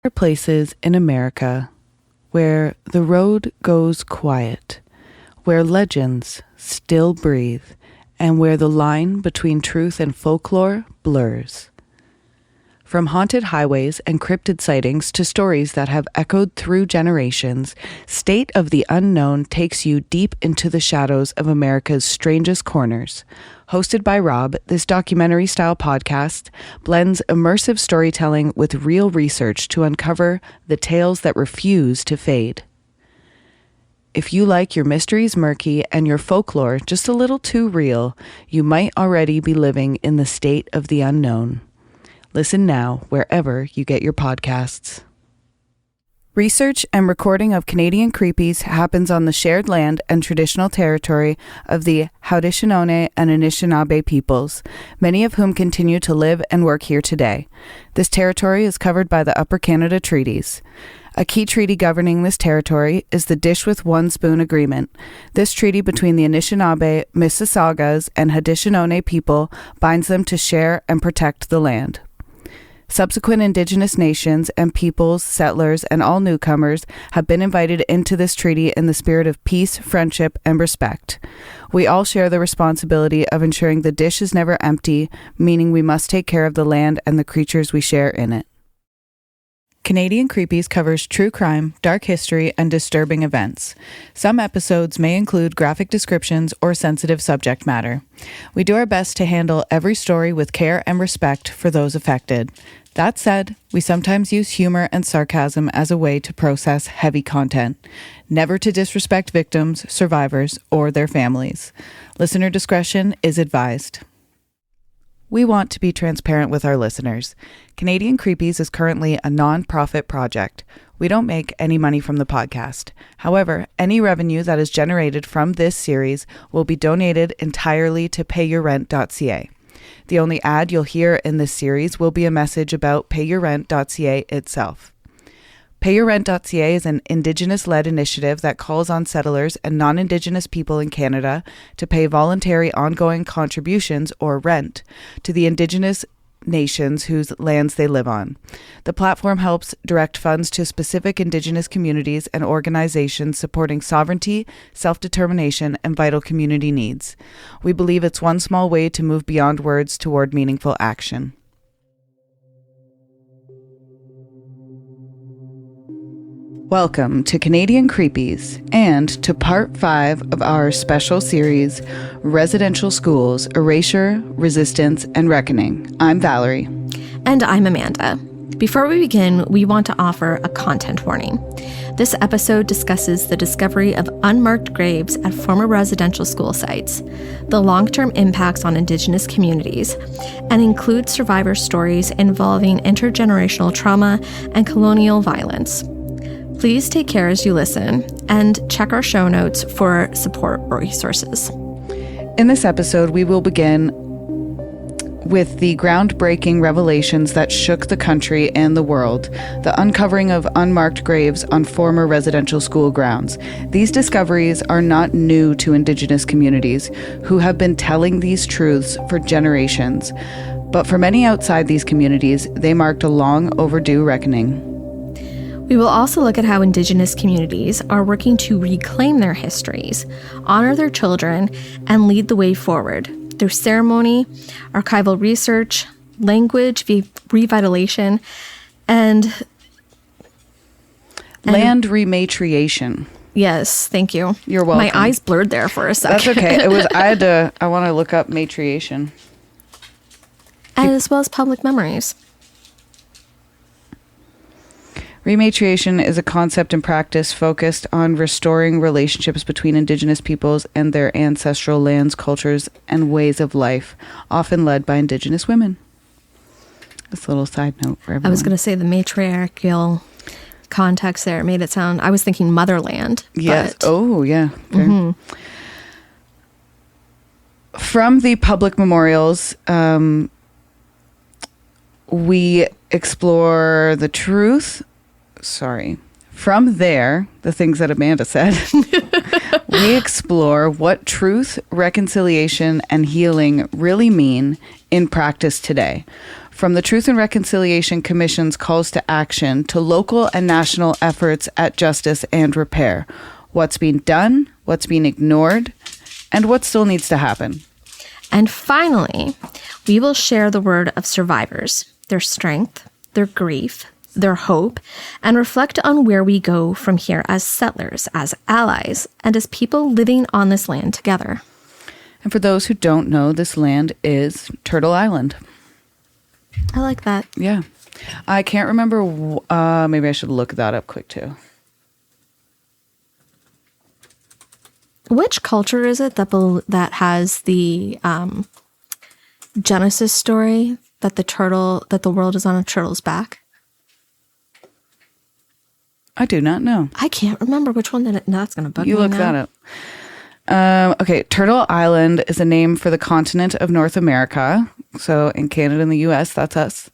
There are places in America where the road goes quiet, where legends still breathe, and where the line between truth and folklore blurs. From haunted highways and cryptid sightings to stories that have echoed through generations, State of the Unknown takes you deep into the shadows of America's strangest corners. Hosted by Rob, this documentary-style podcast blends immersive storytelling with real research to uncover the tales that refuse to fade. If you like your mysteries murky and your folklore just a little too real, you might already be living in the state of the unknown. Listen now wherever you get your podcasts. Research and recording of Canadian Creepies happens on the shared land and traditional territory of the Haudenosaunee and Anishinaabe peoples, many of whom continue to live and work here today. This territory is covered by the Upper Canada Treaties. A key treaty governing this territory is the Dish with One Spoon Agreement. This treaty between the Anishinaabe, Mississaugas, and Haudenosaunee people binds them to share and protect the land. Subsequent Indigenous nations and peoples, settlers, and all newcomers have been invited into this treaty in the spirit of peace, friendship, and respect. We all share the responsibility of ensuring the dish is never empty, meaning we must take care of the land and the creatures we share in it. Canadian Creepies covers true crime, dark history, and disturbing events. Some episodes may include graphic descriptions or sensitive subject matter. We do our best to handle every story with care and respect for those affected. That said, we sometimes use humor and sarcasm as a way to process heavy content, never to disrespect victims, survivors, or their families. Listener discretion is advised. We want to be transparent with our listeners. Canadian Creepies is currently a non-profit project. We don't make any money from the podcast. However, any revenue that is generated from this series will be donated entirely to payyourrent.ca. The only ad you'll hear in this series will be a message about payyourrent.ca itself. Payyourrent.ca is an Indigenous-led initiative that calls on settlers and non-Indigenous people in Canada to pay voluntary ongoing contributions, or rent, to the Indigenous nations whose lands they live on. The platform helps direct funds to specific Indigenous communities and organizations supporting sovereignty, self-determination, and vital community needs. We believe it's one small way to move beyond words toward meaningful action. Welcome to Canadian Creepies and to part 5 of our special series, Residential Schools, Erasure, Resistance, and Reckoning. I'm Valerie. And I'm Amanda. Before we begin, we want to offer a content warning. This episode discusses the discovery of unmarked graves at former residential school sites, the long-term impacts on Indigenous communities, and includes survivor stories involving intergenerational trauma and colonial violence. Please take care as you listen and check our show notes for support resources. In this episode, we will begin with the groundbreaking revelations that shook the country and the world, the uncovering of unmarked graves on former residential school grounds. These discoveries are not new to Indigenous communities who have been telling these truths for generations, but for many outside these communities, they marked a long overdue reckoning. We will also look at how Indigenous communities are working to reclaim their histories, honor their children, and lead the way forward through ceremony, archival research, language revitalization, and land rematriation. Yes, thank you. You're welcome. My eyes blurred there for a second. That's okay. I want to look up matriation. As well as public memories. Rematriation is a concept and practice focused on restoring relationships between Indigenous peoples and their ancestral lands, cultures, and ways of life, often led by Indigenous women. This little side note for everyone. I was going to say the matriarchal context there made it sound, I was thinking motherland. Yes. Oh, yeah. Okay. Mm-hmm. From the public memorials, we explore the truth. From there, the things that Amanda said, we explore what truth, reconciliation, and healing really mean in practice today. From the Truth and Reconciliation Commission's calls to action to local and national efforts at justice and repair. What's being done, what's being ignored, and what still needs to happen. And finally, we will share the word of survivors, their strength, their grief, their hope, and reflect on where we go from here as settlers, as allies, and as people living on this land together. And for those who don't know, this land is Turtle Island. I like that. Yeah. I can't remember. Maybe I should look that up quick too. Which culture is it that has the Genesis story that the world is on a turtle's back? I do not know. I can't remember which one. That's going to bug me. You look that up. Okay, Turtle Island is a name for the continent of North America. So in Canada and the U.S., that's us.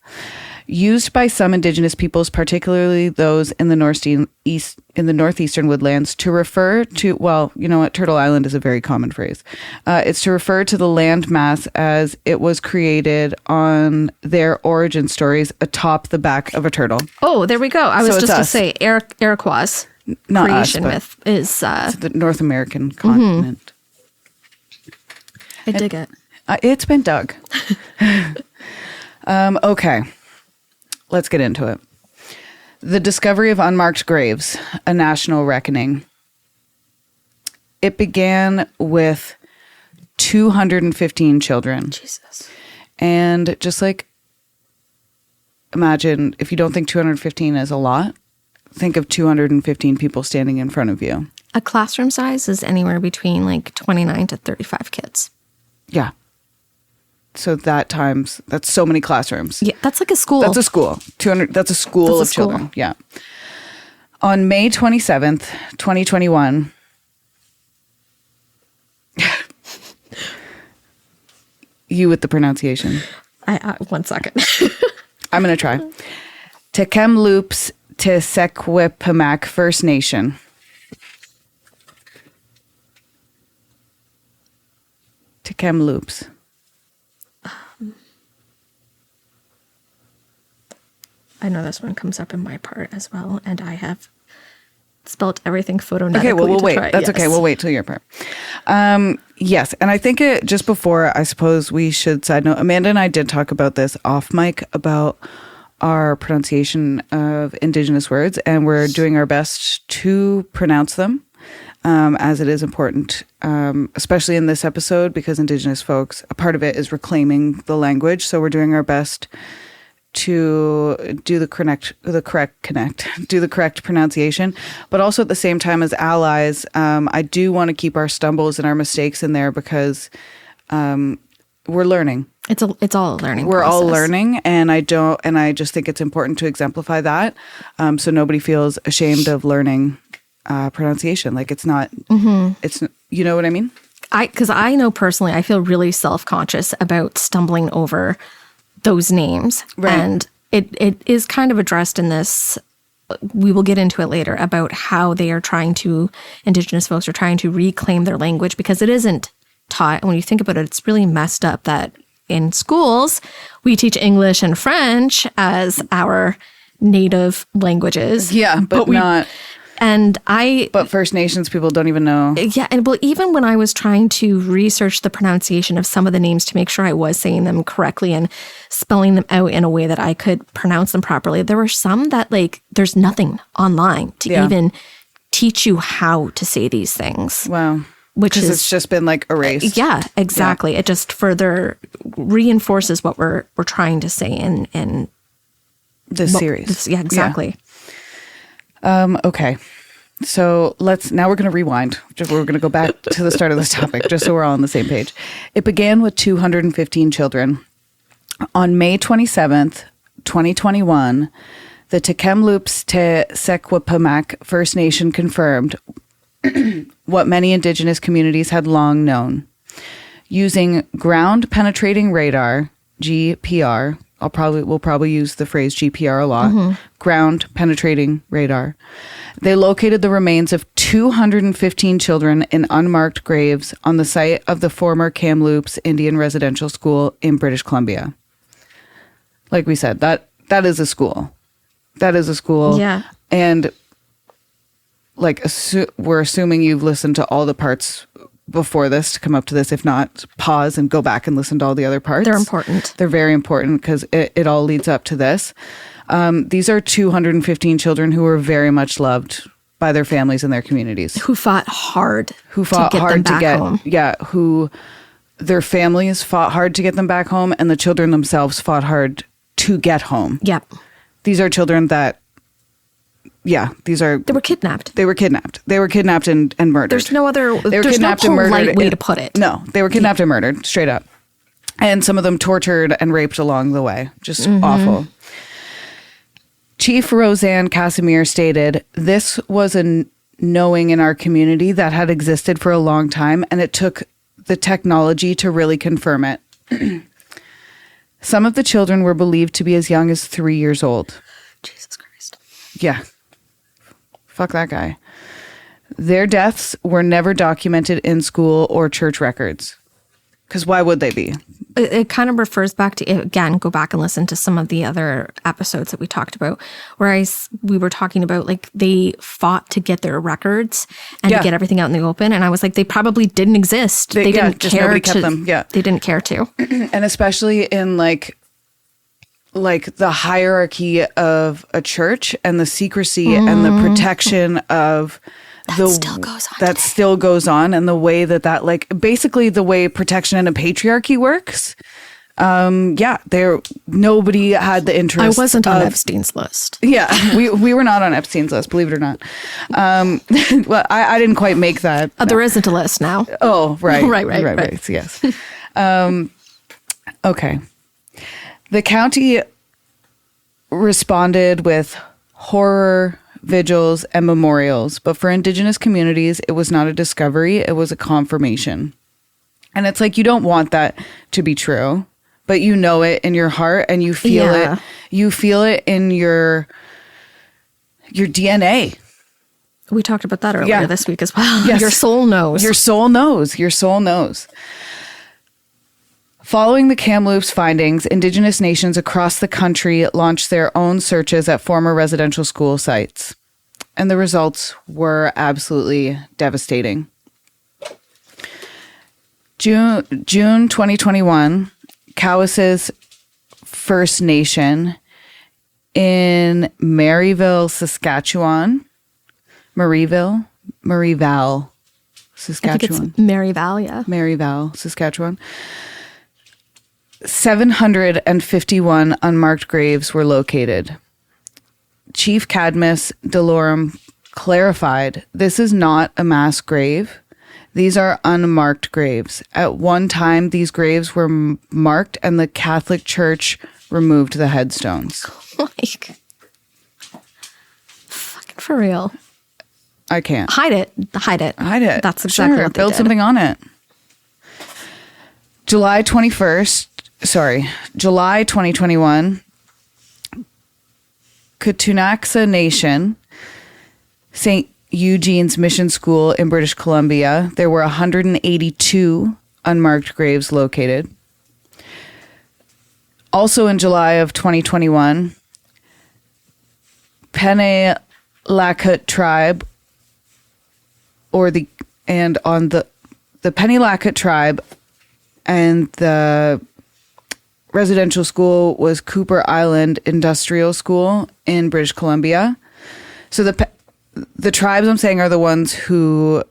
Used by some Indigenous peoples, particularly those in the northeastern woodlands, to refer to, well, you know what? Turtle Island is a very common phrase. It's to refer to the land mass as it was created on their origin stories atop the back of a turtle. Oh, there we go. I was just to say Iroquois Not creation us, myth is it's the North American continent. I dig it. It's been dug. Okay. Let's get into it. The discovery of unmarked graves, a national reckoning. It began with 215 children. Jesus. And just like, imagine if you don't think 215 is a lot, think of 215 people standing in front of you. A classroom size is anywhere between like 29 to 35 kids. Yeah. So that's so many classrooms. Yeah, that's like a school. That's a school. 200. That's a school of children. Yeah. On May 27th, 2021. You with the pronunciation. One second. I'm going to try. Te Kamloops Te Secwepemc First Nation. Te Kamloops. I know this one comes up in my part as well, and I have spelt everything phonetically. Okay, well, we'll wait. Try. That's okay. We'll wait till your part. Yes, and I think just before, I suppose we should side note, Amanda and I did talk about this off mic about our pronunciation of Indigenous words, and we're doing our best to pronounce them, as it is important, especially in this episode, because Indigenous folks, a part of it is reclaiming the language, so we're doing our best to do the correct pronunciation, but also at the same time as allies, I do want to keep our stumbles and our mistakes in there because we're learning. It's all a learning. We're process. all learning, and I just think it's important to exemplify that, so nobody feels ashamed of learning pronunciation. Like it's not. Mm-hmm. It's, you know what I mean? Because I know personally, I feel really self-conscious about stumbling over those names. Right. And it is kind of addressed in this. We will get into it later about how Indigenous folks are trying to reclaim their language, because it isn't taught. When you think about it, it's really messed up that in schools, we teach English and French as our native languages. Yeah, but not. But First Nations people don't even know. Yeah, and well, even when I was trying to research the pronunciation of some of the names to make sure I was saying them correctly and spelling them out in a way that I could pronounce them properly, there were some that there's nothing online to even teach you how to say these things. Wow. Because it's just been erased. Yeah, exactly. Yeah. It just further reinforces what we're trying to say in this series. Yeah, exactly. Yeah. Okay. So now we're going to rewind. We're going to go back to the start of this topic, just so we're all on the same page. It began with 215 children. On May 27th, 2021, the Te Kamloops Te Secwepemc First Nation confirmed what many Indigenous communities had long known. Using ground penetrating radar, GPR, we'll probably use the phrase GPR a lot, ground penetrating radar. They located the remains of 215 children in unmarked graves on the site of the former Kamloops Indian Residential School in British Columbia. like we said, that is a school. That is a school. Yeah. And like, we're assuming you've listened to all the parts before this to come up to this. If not, pause and go back and listen to all the other parts. They're important. They're very important because it all leads up to this. These are 215 children who were very much loved by their families and their communities. Who fought hard. To get home. Yeah, who their families fought hard to get them back home, and the children themselves fought hard to get home. Yep. These are children that, They were kidnapped. They were kidnapped and murdered. There's no other, They were there's no kidnapped and murdered. polite way to put it. No, they were kidnapped and murdered, straight up. And some of them tortured and raped along the way. Just awful. Chief Roseanne Casimir stated, "This was a knowing in our community that had existed for a long time, and it took the technology to really confirm it. Some of the children were believed to be as young as 3 years old." Jesus Christ. Yeah. Fuck that guy. Their deaths were never documented in school or church records. Because why would they be? It kind of refers back to, again, go back and listen to some of the other episodes that we talked about, where we were talking about, like, they fought to get their records and to get everything out in the open. And I was like, they probably didn't exist. They didn't just care nobody to. kept them. Yeah. They didn't care to. And especially in like the hierarchy of a church and the secrecy and the protection of that still goes on, and the way that like basically the way protection in a patriarchy works. Nobody had the interest. I wasn't on Epstein's list. Yeah, we were not on Epstein's list, believe it or not. Well, I didn't quite make that. There isn't a list now. Oh, right. Right. Yes. Okay. The county responded with horror vigils and memorials, but for Indigenous communities, it was not a discovery, it was a confirmation. And it's like, you don't want that to be true, but you know it in your heart, and you feel it. You feel it in your DNA. We talked about that earlier this week as well. Yes. Your soul knows. Your soul knows. Your soul knows. Following the Kamloops findings, Indigenous nations across the country launched their own searches at former residential school sites. And the results were absolutely devastating. June 2021, Cowessess First Nation in Maryville, Saskatchewan. Maryville, Saskatchewan. I think it's Maryville, yeah. Maryville, Saskatchewan. 751 unmarked graves were located. Chief Cadmus Delorum clarified, "This is not a mass grave. These are unmarked graves. At one time, these graves were marked, and the Catholic Church removed the headstones." Like, fucking for real. I can't. Hide it. That's exactly what they build did. something on it. July 2021, Ktunaxa Nation, St. Eugene's Mission School in British Columbia. There were 182 unmarked graves located. Also in July of 2021, Penelakut tribe, the Penelakut tribe, and the residential school was Cooper Island Industrial School in British Columbia. So the tribes I'm saying are the ones who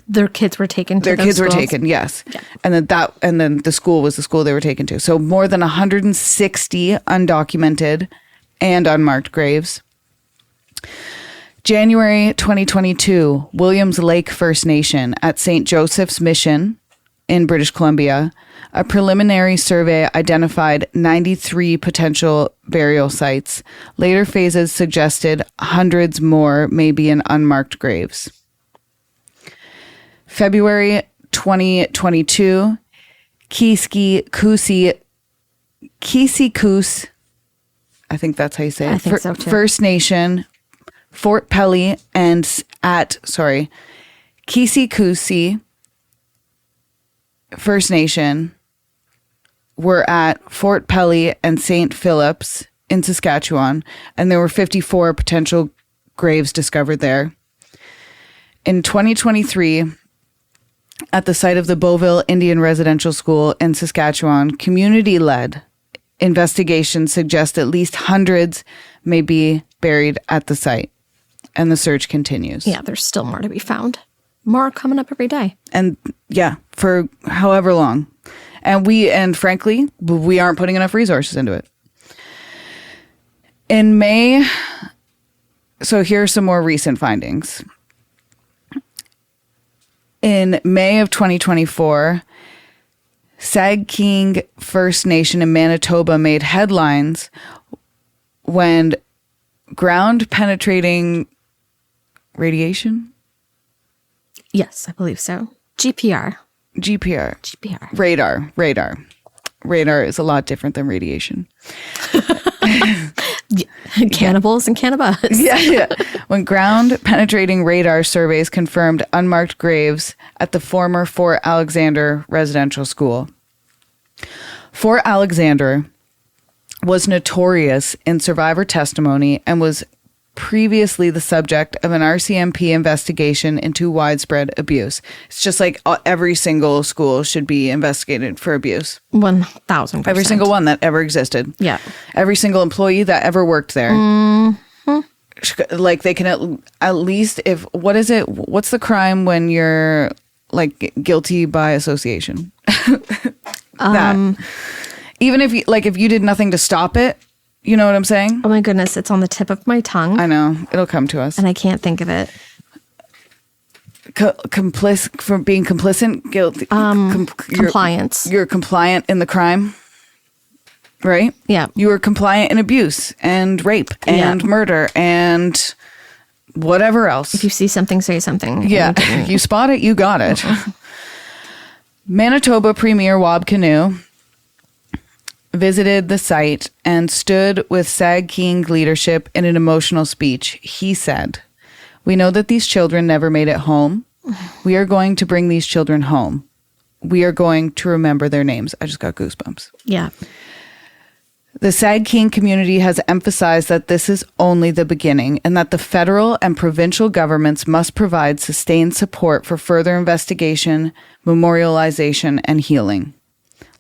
their kids were taken to. Their kids were taken, yes. Yeah. And then the school was the school they were taken to. So more than 160 undocumented and unmarked graves. January 2022, Williams Lake First Nation at St. Joseph's Mission in British Columbia. A preliminary survey identified 93 potential burial sites. Later phases suggested hundreds more may be in unmarked graves. February 2022, Kisi Kus, I think that's how you say it. I think so too. First Nation, Fort Pelly, and Kisi Kusi First Nation were at Fort Pelly and St. Philip's in Saskatchewan, and there were 54 potential graves discovered there. In 2023, at the site of the Beauville Indian Residential School in Saskatchewan, community-led investigations suggest at least hundreds may be buried at the site, and the search continues. Yeah, there's still more to be found. More coming up every day. And yeah, for however long. And frankly, we aren't putting enough resources into it. In May, so here are some more recent findings. In May of 2024, Sag King First Nation in Manitoba made headlines when ground penetrating radiation? Yes, I believe so. GPR. Radar is a lot different than radiation. Cannibals and cannibals. Yeah. When ground penetrating radar surveys confirmed unmarked graves at the former Fort Alexander Residential School. Fort Alexander was notorious in survivor testimony and was previously the subject of an RCMP investigation into widespread abuse. It's just like every single school should be investigated for abuse. 1,000%. Every single one that ever existed. Yeah. Every single employee that ever worked there. Mm-hmm. Like they can at least what's the crime when you're like guilty by association? That. Even if you did nothing to stop it, you know what I'm saying? Oh my goodness, it's on the tip of my tongue. I know. It'll come to us. And I can't think of it. For being complicit, guilty. Compliance. You're compliant in the crime, right? Yeah. You were compliant in abuse and rape and murder and whatever else. If you see something, say something. Yeah. You spot it, you got it. Manitoba Premier Wab Kinew visited the site and stood with Sag King leadership in an emotional speech. He said, "We know that these children never made it home. We are going to bring these children home. We are going to remember their names." I just got goosebumps. Yeah. The Sag King community has emphasized that this is only the beginning and that the federal and provincial governments must provide sustained support for further investigation, memorialization, and healing.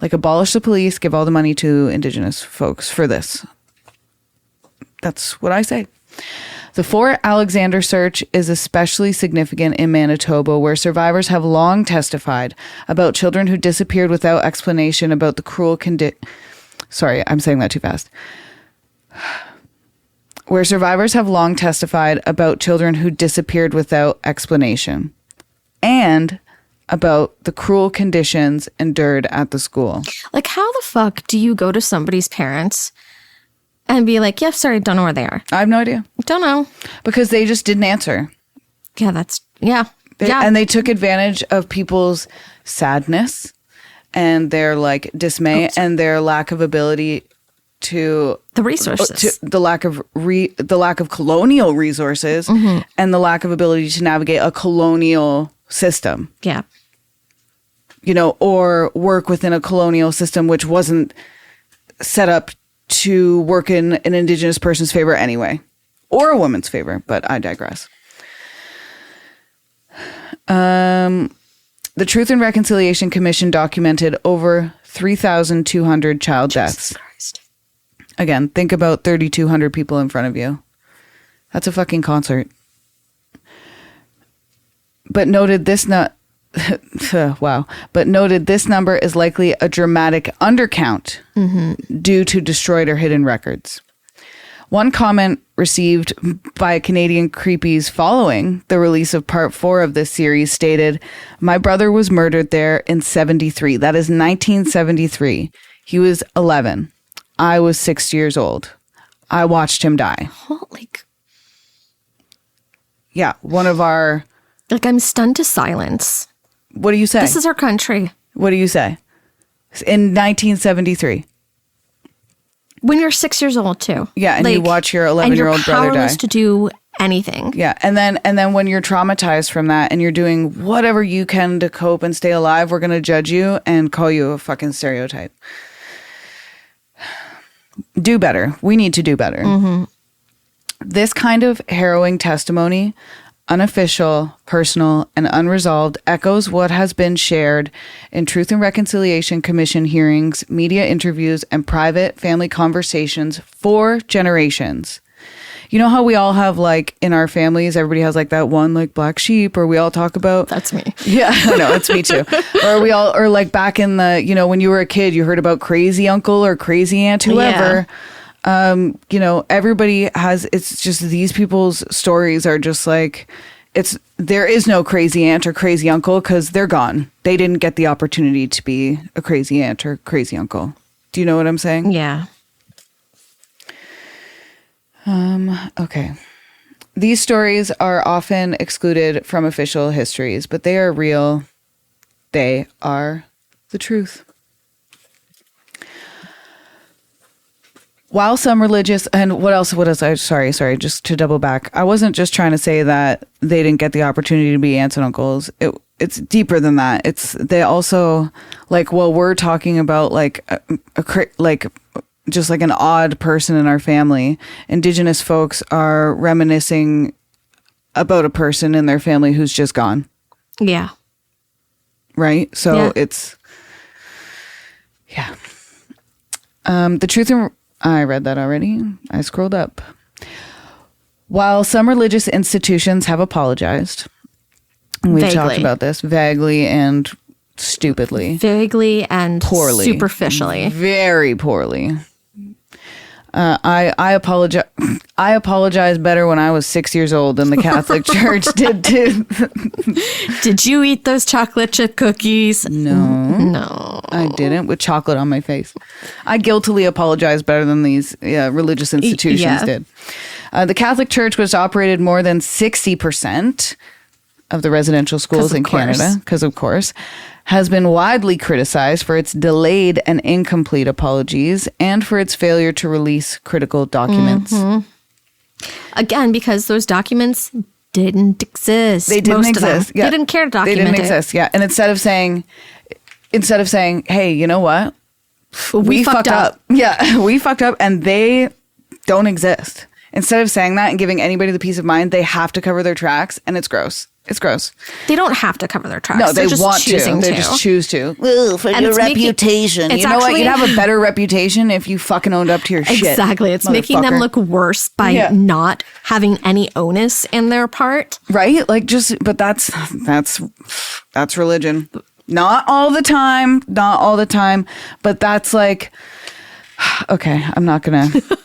Like abolish the police, give all the money to Indigenous folks for this. That's what I say. The Fort Alexander search is especially significant in Manitoba, where survivors have long testified about children who disappeared without explanation, about the cruel Sorry, I'm saying that too fast. Where survivors have long testified about children who disappeared without explanation, and about the cruel conditions endured at the school. Like, how the fuck do you go to somebody's parents and be like, yeah, sorry, don't know where they are? I have no idea. Don't know. Because they just didn't answer. Yeah, yeah. And they took advantage of people's sadness and their like dismay and their lack of ability to the resources, the lack of colonial resources, and the lack of ability to navigate a colonial system. Yeah. Or work within a colonial system which wasn't set up to work in an Indigenous person's favor anyway, or a woman's favor, but I digress. The Truth and Reconciliation Commission documented over 3,200 child deaths. Christ. Again, think about 3,200 people in front of you. That's a fucking concert. But noted this number is likely a dramatic undercount due to destroyed or hidden records. One comment received by Canadian creepies following the release of part 4 of this series stated, "My brother was murdered there in 73. That is 1973. He was 11. I was 6 years old. I watched him die." Holy. Yeah, one of our... Like, I'm stunned to silence. What do you say? This is our country. What do you say? In 1973. When you're 6 years old, too. Yeah, and you watch your 11-year-old brother die. And you're powerless to do anything. Yeah, and then when you're traumatized from that and you're doing whatever you can to cope and stay alive, we're going to judge you and call you a fucking stereotype. Do better. We need to do better. This kind of harrowing testimony, unofficial, personal, and unresolved, echoes what has been shared in Truth and Reconciliation Commission hearings, media interviews, and private family conversations for generations. You know how we all have, like, in our families, everybody has, like, that one, like, black sheep, or we all talk about... That's me. Yeah, I know, it's me too. Or like, back in the, you know, when you were a kid, you heard about crazy uncle or crazy aunt, whoever. Yeah. You know, everybody has, it's just these people's stories are just like, there is no crazy aunt or crazy uncle because they're gone. They didn't get the opportunity to be a crazy aunt or crazy uncle. Do you know what I'm saying? Yeah. Okay. These stories are often excluded from official histories, but they are real. They are the truth. While some religious, and what else, sorry, just to double back. I wasn't just trying to say that they didn't get the opportunity to be aunts and uncles. It's deeper than that. They also, like, well, we're talking about like just like an odd person in our family. Indigenous folks are reminiscing about a person in their family who's just gone. Yeah. Right? So it's, yeah. The truth and... I read that already. I scrolled up. While some religious institutions have apologized, and we've talked about this vaguely and stupidly. Vaguely and poorly. Superficially. Very poorly. I apologize. I apologized better when I was 6 years old than the Catholic Church did too. Did you eat those chocolate chip cookies? No, I didn't, with chocolate on my face. I guiltily apologize better than these religious institutions did. The Catholic Church, which operated more than 60% of the residential schools in Canada, because of course, has been widely criticized for its delayed and incomplete apologies and for its failure to release critical documents. Again, because those documents didn't exist. They didn't exist. Yeah. They didn't care to document it. They didn't exist, yeah. And instead of saying, hey, you know what? We fucked up. Yeah, we fucked up and they don't exist. Instead of saying that and giving anybody the peace of mind, they have to cover their tracks, and it's gross. It's gross. They don't have to cover their tracks. No, they just want to. They just choose to. Ooh, for your reputation. You know what? You'd have a better reputation if you fucking owned up to your shit. Exactly. It's making them look worse by not having any onus in their part. Right? Like, but that's religion. Not all the time. Not all the time. But that's like, okay, I'm not going to.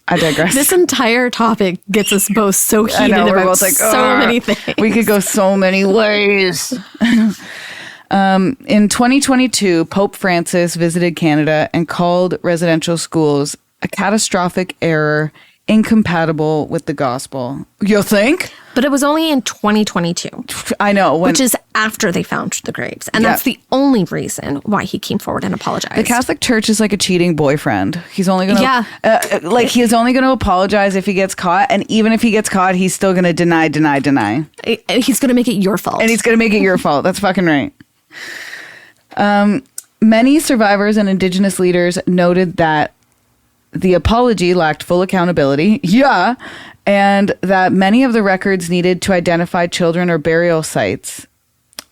I digress. This entire topic gets us both so heated about like, so many things. We could go so many ways. In 2022, Pope Francis visited Canada and called residential schools a catastrophic error incompatible with the gospel. You think? But it was only in 2022. I know. Which is after they found the graves. And that's the only reason why he came forward and apologized. The Catholic Church is like a cheating boyfriend. He's only going to... he's only going to apologize if he gets caught. And even if he gets caught, he's still going to deny. He's going to make it your fault. And he's going to make it your fault. That's fucking right. Many survivors and Indigenous leaders noted that the apology lacked full accountability. Yeah. And that many of the records needed to identify children or burial sites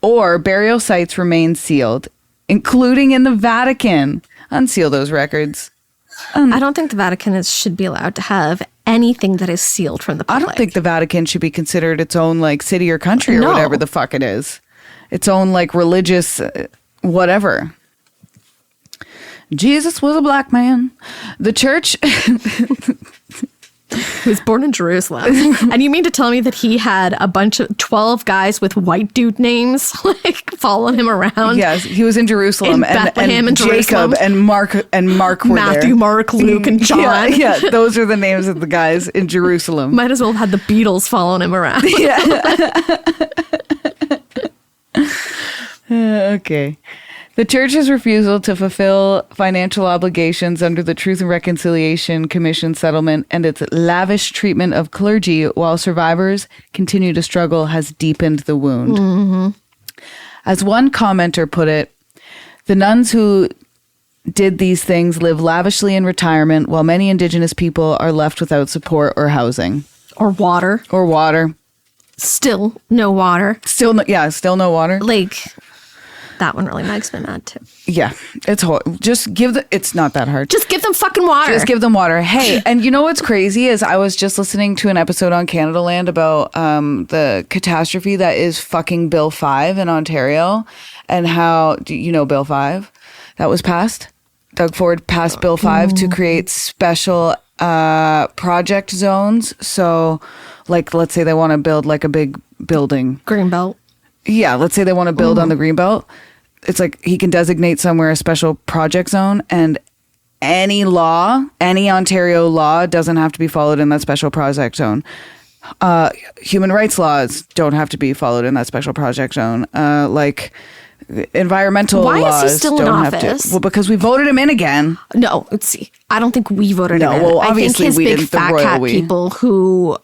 remain sealed, including in the Vatican. Unseal those records. I don't think the Vatican should be allowed to have anything that is sealed from the public. I don't think the Vatican should be considered its own like city or country or whatever the fuck it is. Its own like religious whatever. Jesus was a black man. The church... He was born in Jerusalem. And you mean to tell me that he had a bunch of 12 guys with white dude names like following him around? Yes, he was in Jerusalem. In Bethlehem and Jacob Jerusalem. and Mark were Matthew, there. Matthew, Mark, Luke, and John. Yeah, those are the names of the guys in Jerusalem. Might as well have had the Beatles following him around. Yeah. Okay. The church's refusal to fulfill financial obligations under the Truth and Reconciliation Commission settlement and its lavish treatment of clergy while survivors continue to struggle has deepened the wound. As one commenter put it, the nuns who did these things live lavishly in retirement while many Indigenous people are left without support or housing. Or water. Or water. Still no water. Still no water. Like, that one really makes me mad too. Yeah, it's it's not that hard. Just give them fucking water. Just give them water. Hey, and you know what's crazy is I was just listening to an episode on Canada Land about the catastrophe that is fucking Bill 5 in Ontario, and how, do you know Bill 5 that was passed? Doug Ford passed Bill 5 to create special project zones. So, like, let's say they want to build like a big building. Greenbelt. Yeah, let's say they want to build on the Greenbelt. It's like he can designate somewhere a special project zone, and any Ontario law doesn't have to be followed in that special project zone. Human rights laws don't have to be followed in that special project zone. Like environmental laws. Why is he still in office? Well, because we voted him in again. No, I don't think we voted him in. Well, obviously I think his we big didn't. fat cat people who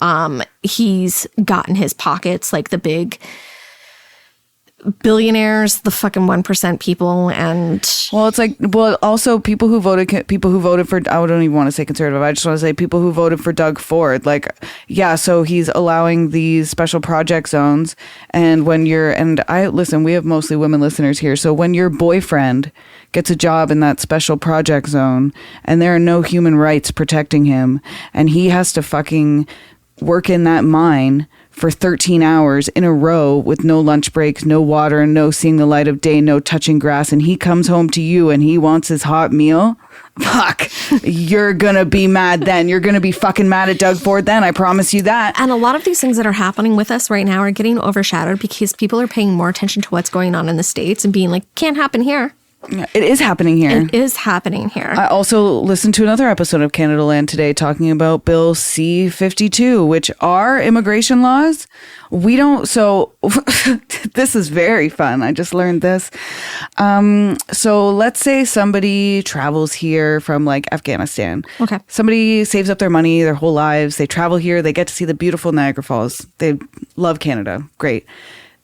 he's got in his pockets, like the big billionaires, the fucking 1% people, and it's like, also people who voted for, I don't even want to say conservative, I just want to say people who voted for Doug Ford. Like, yeah, so he's allowing these special project zones, and listen, we have mostly women listeners here, so when your boyfriend gets a job in that special project zone and there are no human rights protecting him, and he has to fucking work in that mine for 13 hours in a row with no lunch breaks, no water, and no seeing the light of day, no touching grass, and he comes home to you and he wants his hot meal, fuck, you're gonna be mad then. You're gonna be fucking mad at Doug Ford then, I promise you that. And a lot of these things that are happening with us right now are getting overshadowed because people are paying more attention to what's going on in the States and being like, can't happen here. It is happening here. It is happening here. I also listened to another episode of Canada Land today talking about Bill C-52, which are immigration laws. We don't, so this is very fun. I just learned this. So let's say somebody travels here from like Afghanistan. Okay. Somebody saves up their money their whole lives. They travel here. They get to see the beautiful Niagara Falls. They love Canada. Great.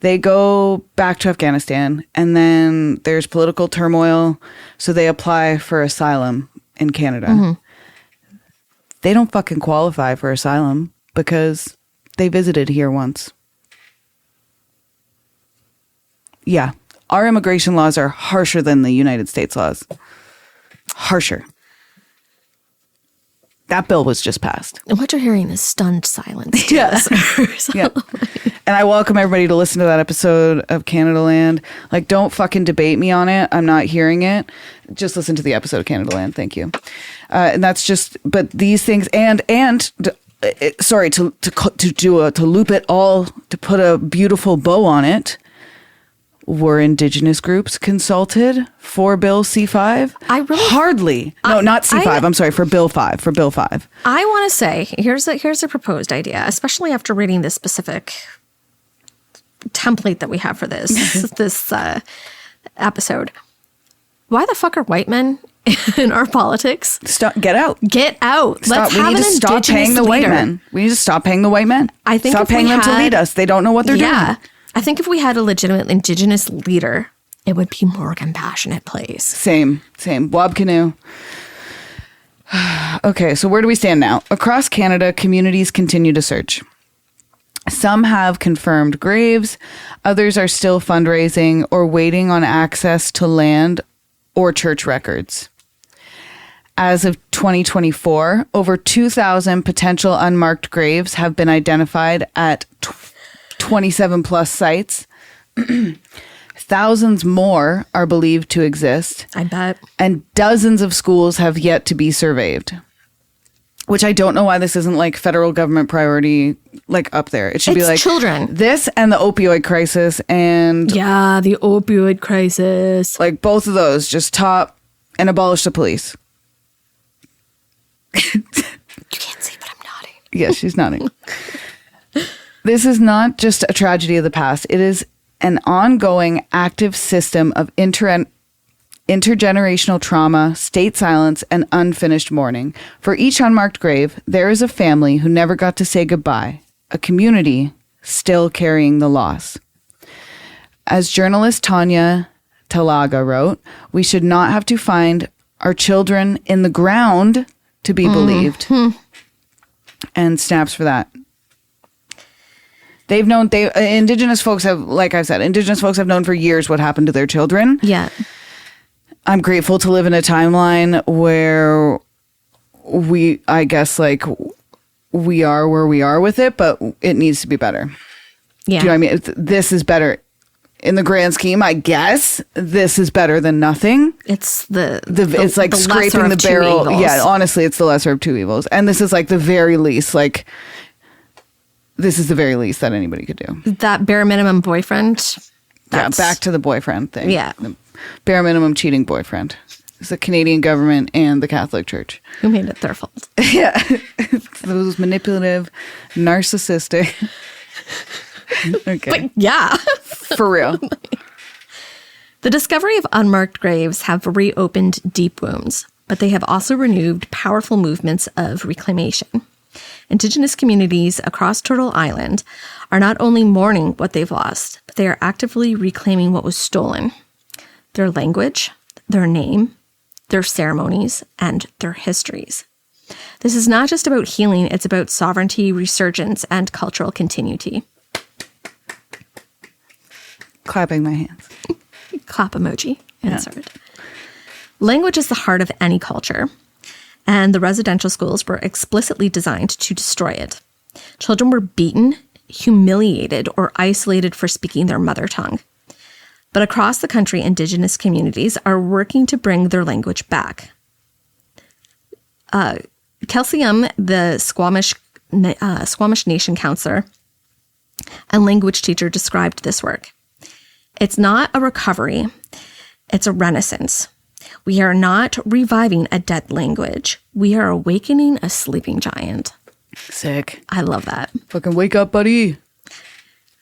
They go back to Afghanistan, and then there's political turmoil, so they apply for asylum in Canada. Mm-hmm. They don't fucking qualify for asylum because they visited here once. Yeah, our immigration laws are harsher than the United States laws. Harsher. That bill was just passed. And what you're hearing is stunned silence. Yes. Yeah. And I welcome everybody to listen to that episode of Canada Land. Like, don't fucking debate me on it. I'm not hearing it. Just listen to the episode of Canada Land. Thank you. And that's just, but these things, sorry, to loop it all, to put a beautiful bow on it. Were Indigenous groups consulted for Bill C-5? Hardly. No, not C-5. I'm sorry, for Bill 5. For Bill 5. I want to say, here's a proposed idea, especially after reading this specific template that we have for this episode. Why the fuck are white men in our politics? Get out. Get out. We need to stop paying the white men. We need to stop paying the white men. I think stop paying them to lead us. They don't know what they're doing. I think if we had a legitimate Indigenous leader, it would be more compassionate place. Same. Wab canoe. Okay, so where do we stand now? Across Canada, communities continue to search. Some have confirmed graves. Others are still fundraising or waiting on access to land or church records. As of 2024, over 2,000 potential unmarked graves have been identified at 27 plus sites. Thousands more are believed to exist. I bet. And dozens of schools have yet to be surveyed. Which I don't know why this isn't like federal government priority, like up there. It should be like children. This and the opioid crisis and the opioid crisis. Like both of those, just top and abolish the police. You can't see, but I'm nodding. Yes, she's nodding. This is not just a tragedy of the past. It is an ongoing active system of intergenerational trauma, state silence, and unfinished mourning. For each unmarked grave, there is a family who never got to say goodbye, a community still carrying the loss. As journalist Tanya Talaga wrote, we should not have to find our children in the ground to be believed. And snaps for that. They've known, Indigenous folks have, like I said, Indigenous folks have known for years what happened to their children. Yeah. I'm grateful to live in a timeline where I guess, like, we are where we are with it, but it needs to be better. Yeah. Do you know what I mean? This is better. In the grand scheme, I guess this is better than nothing. It's it's like the scraping the barrel. Yeah, honestly, it's the lesser of two evils. And this is like the very least, like, this is the very least that anybody could do. That bare minimum boyfriend. Yeah, back to the boyfriend thing. Yeah. The bare minimum cheating boyfriend. It's the Canadian government and the Catholic Church. Who made it their fault? Yeah. Those manipulative, narcissistic. Okay. But yeah. For real. The discovery of unmarked graves have reopened deep wounds, but they have also renewed powerful movements of reclamation. Indigenous communities across Turtle Island are not only mourning what they've lost, but they are actively reclaiming what was stolen: their language, their name, their ceremonies, and their histories. This is not just about healing, it's about sovereignty, resurgence, and cultural continuity. Clapping my hands. Clap emoji. Insert. Yeah. Language is the heart of any culture, and the residential schools were explicitly designed to destroy it. Children were beaten, humiliated, or isolated for speaking their mother tongue. But across the country, Indigenous communities are working to bring their language back. Kelsey the Squamish Nation counselor and language teacher, described this work. It's not a recovery, it's a renaissance. We are not reviving a dead language. We are awakening a sleeping giant. Sick. I love that. Fucking wake up, buddy.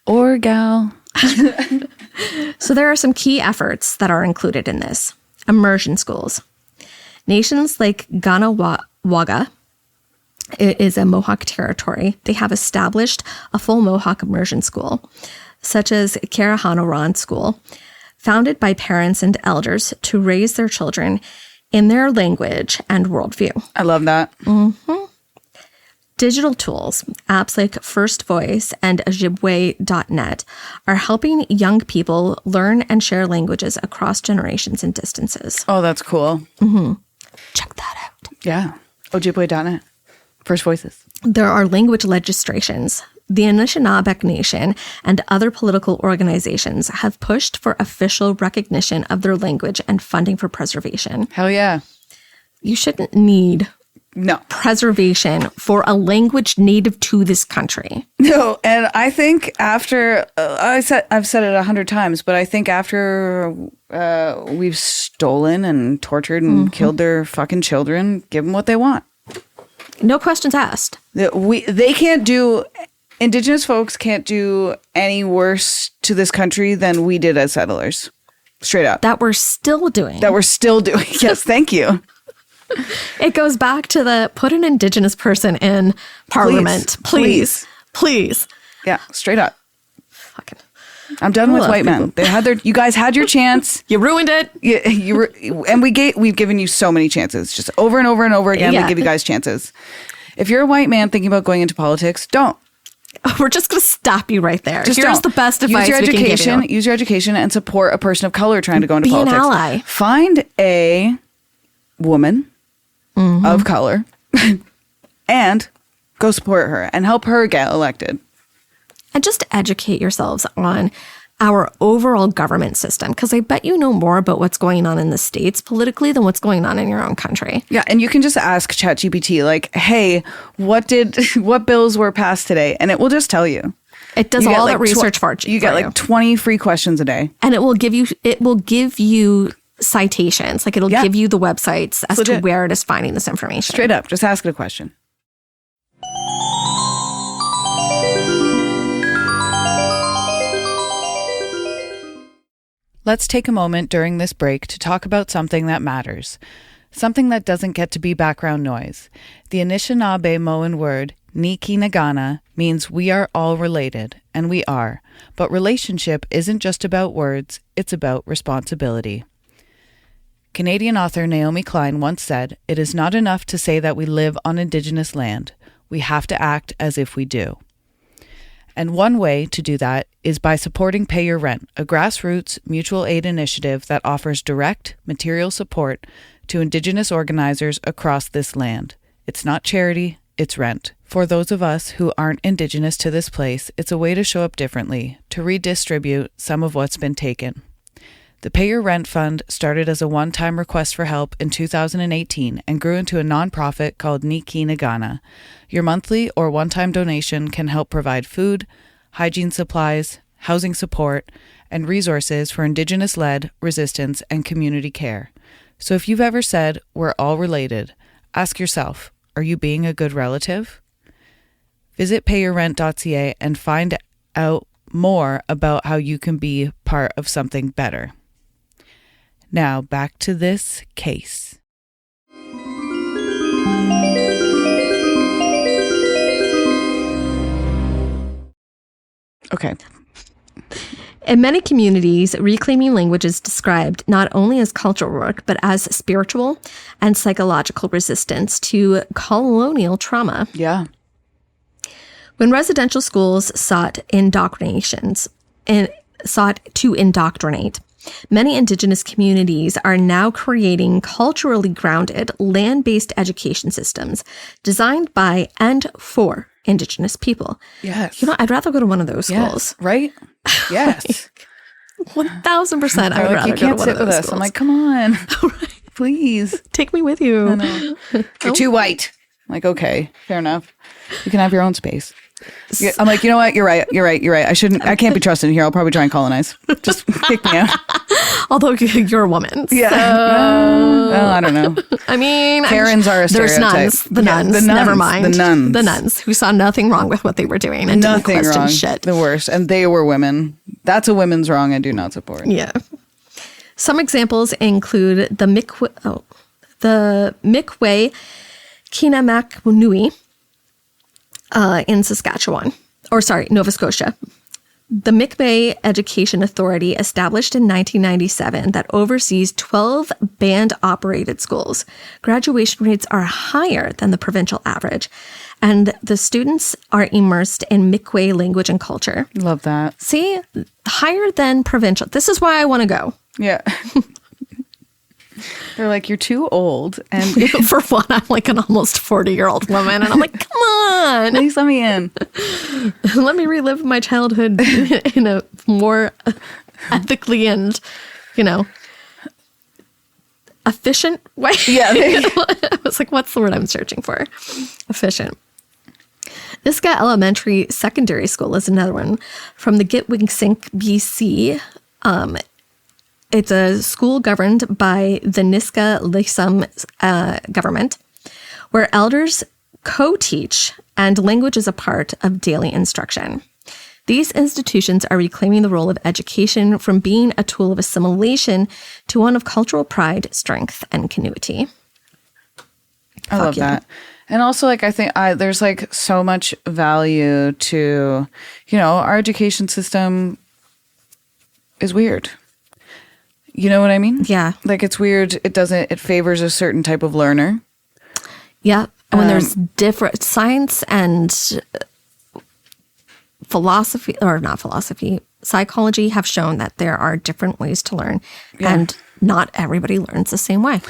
Or gal. So there are some key efforts that are included in this. Immersion schools. Nations like Ganawagga, it is a Mohawk territory. They have established a full Mohawk immersion school, such as Karahanoran School, founded by parents and elders to raise their children in their language and worldview. I love that. Mm-hmm. Digital tools, apps like First Voice and Ojibwe.net are helping young people learn and share languages across generations and distances. Oh, that's cool. Mm-hmm. Check that out. Yeah. Ojibwe.net. First Voices. There are language legislations. The Anishinaabe Nation and other political organizations have pushed for official recognition of their language and funding for preservation. Hell yeah. You shouldn't need preservation for a language native to this country. No, and I think after, I've said it 100 times, but I think after we've stolen and tortured and killed their fucking children, give them what they want. No questions asked. They can't do... Indigenous folks can't do any worse to this country than we did as settlers. Straight up. That we're still doing. Yes, thank you. It goes back to the put an Indigenous person in Parliament. Please. Yeah, straight up. Fucking. I'm done with white men. You guys had your chance. You ruined it. And we've given you so many chances. Just over and over and over again, we give you guys chances. If you're a white man thinking about going into politics, don't. We're just going to stop you right there. Here's the best advice we can give you. Use your education and support a person of color trying to go into politics. Be an ally. Find a woman of color and go support her and help her get elected. And just educate yourselves on our overall government system, because I bet you know more about what's going on in the States politically than what's going on in your own country. Yeah, and you can just ask ChatGPT, like, hey, what bills were passed today? And it will just tell you. It does all that research for you. You get like 20 free questions a day. And it will give you citations. Like, it'll give you the websites as to where it is finding this information. Straight up, just ask it a question. Let's take a moment during this break to talk about something that matters. Something that doesn't get to be background noise. The Anishinaabe-Moan word, Nikinagana, means we are all related, and we are. But relationship isn't just about words, it's about responsibility. Canadian author Naomi Klein once said, "It is not enough to say that we live on Indigenous land. We have to act as if we do." And one way to do that is by supporting Pay Your Rent, a grassroots mutual aid initiative that offers direct material support to Indigenous organizers across this land. It's not charity, it's rent. For those of us who aren't Indigenous to this place, it's a way to show up differently, to redistribute some of what's been taken. The Pay Your Rent Fund started as a one-time request for help in 2018 and grew into a nonprofit called Niki Nagana. Your monthly or one-time donation can help provide food, hygiene supplies, housing support, and resources for Indigenous-led resistance and community care. So if you've ever said, "We're all related," ask yourself, are you being a good relative? Visit payyourrent.ca and find out more about how you can be part of something better. Now, back to this case. Okay. In many communities, reclaiming language is described not only as cultural work, but as spiritual and psychological resistance to colonial trauma. Yeah. When residential schools sought to indoctrinate, many Indigenous communities are now creating culturally grounded, land-based education systems designed by and for Indigenous people. Yes. You know, I'd rather go to one of those schools. Yes, right? Yes. 1,000% I would rather you go to can't one sit of with those us. schools. I'm like, come on. Please. Take me with you. I know. You're too white. I'm like, okay, fair enough. You can have your own space. I'm like, you know what? You're right. I can't be trusted in here. I'll probably try and colonize. Just kick me out. Although you're a woman. Yeah. So, well, I don't know. I mean, Karens are a there's stereotype. The nuns. Never mind. The nuns who saw nothing wrong with what they were doing and nothing didn't question wrong. shit. The worst. And they were women. That's a women's wrong I do not support. Yeah. Some examples include the Mi'kmaq Kinamaknui in Saskatchewan. Nova Scotia. The Mi'kmaq Education Authority, established in 1997, that oversees 12 band-operated schools. Graduation rates are higher than the provincial average, and the students are immersed in Mi'kmaq language and culture. Love that. See? Higher than provincial. This is why I want to go. Yeah. They're like, you're too old. And for one, I'm like an almost 40-year-old woman, and I'm like, come on. Please let me in. Let me relive my childhood in a more ethically and, efficient way. Yeah. I was like, what's the word I'm searching for? Efficient. Niska Elementary Secondary School is another one from the Gitwingsink, BC. It's a school governed by the Niska Lisum government, where elders co-teach and language is a part of daily instruction. These institutions are reclaiming the role of education from being a tool of assimilation to one of cultural pride, strength, and continuity. I love that. And also, I think there's so much value to, our education system is weird. You know what I mean? Yeah. It's weird. It favors a certain type of learner. Yeah. And when there's different science and psychology have shown that there are different ways to learn, and not everybody learns the same way.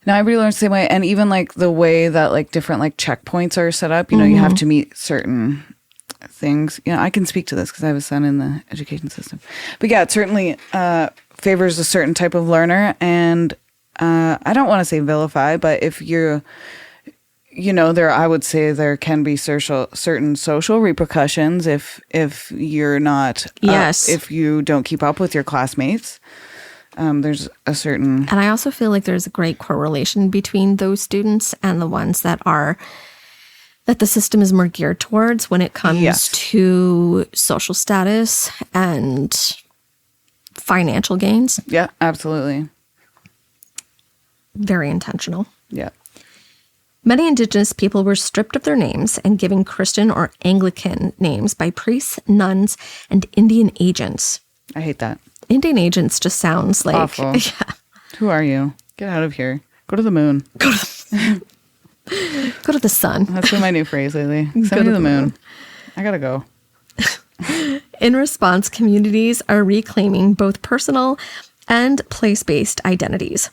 Not everybody learns the same way. And even the way that different checkpoints are set up, you have to meet certain things. I can speak to this because I have a son in the education system. But yeah, it certainly favors a certain type of learner. And I don't want to say vilify, but if you're, I would say there can be certain social repercussions if you're not, if you don't keep up with your classmates. There's a certain... And I also feel like there's a great correlation between those students and the ones that the system is more geared towards when it comes to social status and financial gains. Yeah, absolutely. Very intentional. Yeah. Many Indigenous people were stripped of their names and given Christian or Anglican names by priests, nuns, and Indian agents. I hate that. Indian agents just sounds like... Awful. Yeah. Who are you? Get out of here. Go to the moon. Go to the sun. That's been my new phrase lately. Send me to the moon. I gotta go. In response, communities are reclaiming both personal and place-based identities.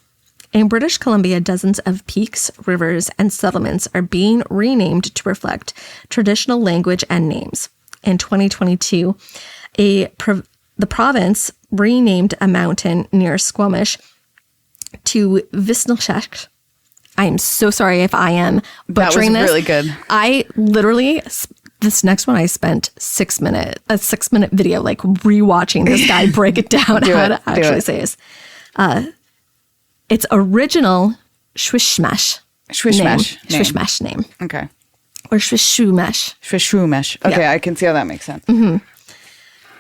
In British Columbia, dozens of peaks, rivers, and settlements are being renamed to reflect traditional language and names. In 2022, the province renamed a mountain near Squamish to Visnilshek. I am so sorry if I am butchering this. That was really good. I literally, this next one, I spent a 6 minute video, like rewatching this guy break it down how to actually say this. Its original Shwishmash name. Okay. Or Shwishumesh. Okay, yeah. I can see how that makes sense. Mm-hmm.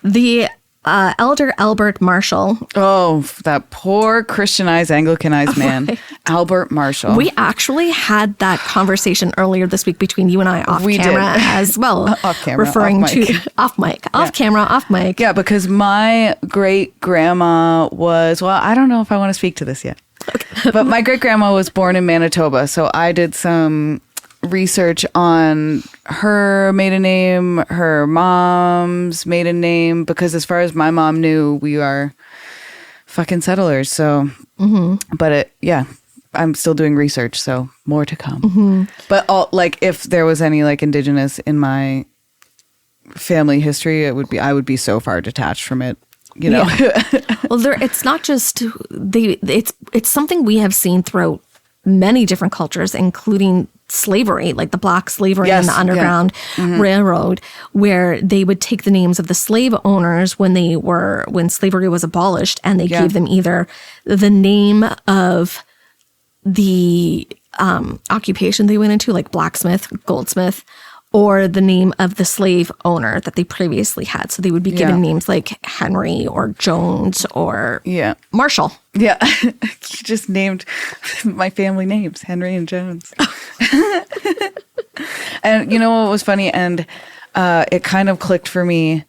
The Elder Albert Marshall. Oh, that poor Christianized, Anglicanized man. Right. Albert Marshall. We actually had that conversation earlier this week between you and I off camera as well. Off camera. Referring off mic. to off mic. Off camera, off mic. Yeah, because my great-grandma was, well, I don't know if I want to speak to this yet. Okay. But my great-grandma was born in Manitoba, so I did some research on her maiden name, her mom's maiden name, because as far as my mom knew, we are fucking settlers. So, but I'm still doing research, so more to come. Mm-hmm. But if there was any like Indigenous in my family history, I would be so far detached from it. You know, well, it's not just it's something we have seen throughout many different cultures, including slavery, like the black slavery and the Underground Railroad, where they would take the names of the slave owners when slavery was abolished, and they gave them either the name of the occupation they went into, like blacksmith, goldsmith, or the name of the slave owner that they previously had. So they would be given names like Henry or Jones or Marshall. Yeah. You just named my family names, Henry and Jones. And you know what was funny? And it kind of clicked for me.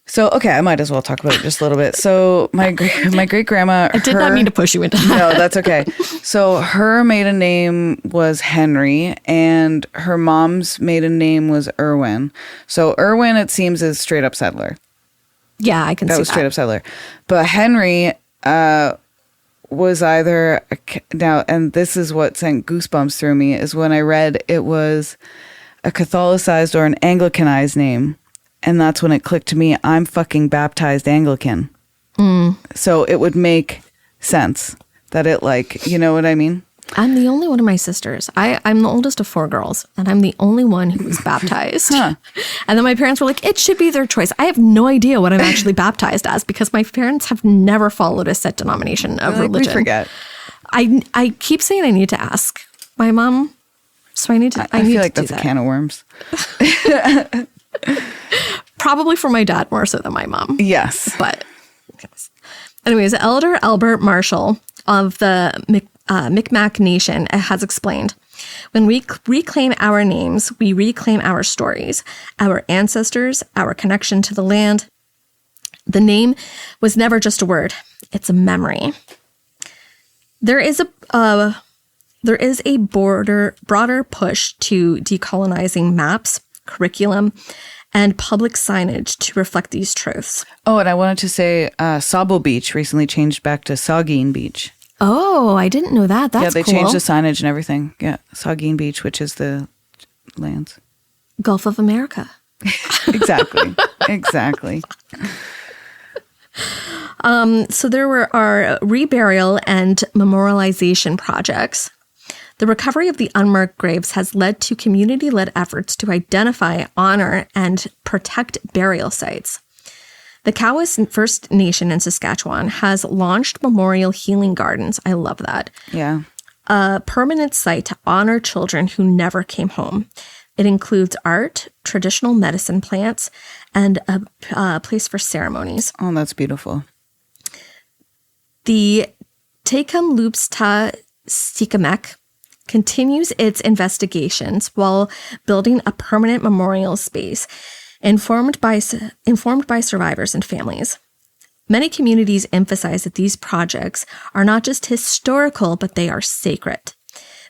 So, okay, I might as well talk about it just a little bit. So my great-grandma... I did not mean to push you into that. No, that's okay. So her maiden name was Henry, and her mom's maiden name was Irwin. So Irwin, it seems, is straight-up settler. Yeah, I can see that. That was straight-up settler. But Henry was either... Now, and this is what sent goosebumps through me, is when I read it was a Catholicized or an Anglicanized name. And that's when it clicked to me, I'm fucking baptized Anglican. So it would make sense that it you know what I mean? I'm the only one of my sisters. I'm the oldest of 4 girls, and I'm the only one who was baptized. And then my parents were like, it should be their choice. I have no idea what I'm actually baptized as, because my parents have never followed a set denomination of religion. We forget. I keep saying I need to ask my mom, so I need to. I feel like that's a can of worms. Probably for my dad more so than my mom. Yes. But anyways, Elder Albert Marshall of the Mi'kmaq Nation has explained, when we reclaim our names, we reclaim our stories, our ancestors, our connection to the land. The name was never just a word. It's a memory. There is a broader push to decolonizing maps, curriculum, and public signage to reflect these truths. Oh, and I wanted to say Sabo Beach recently changed back to Saugeen Beach. Oh, I didn't know that. That's cool. Yeah, they changed the signage and everything. Yeah, Saugeen Beach, which is the lands. Gulf of America. Exactly. Exactly. So there are reburial and memorialization projects. The recovery of the unmarked graves has led to community-led efforts to identify, honor, and protect burial sites. The Cowes First Nation in Saskatchewan has launched memorial healing gardens. I love that. Yeah. A permanent site to honor children who never came home. It includes art, traditional medicine plants, and a place for ceremonies. Oh, that's beautiful. The Kamloops Indian continues its investigations while building a permanent memorial space informed by survivors and families. Many communities emphasize that these projects are not just historical, but they are sacred.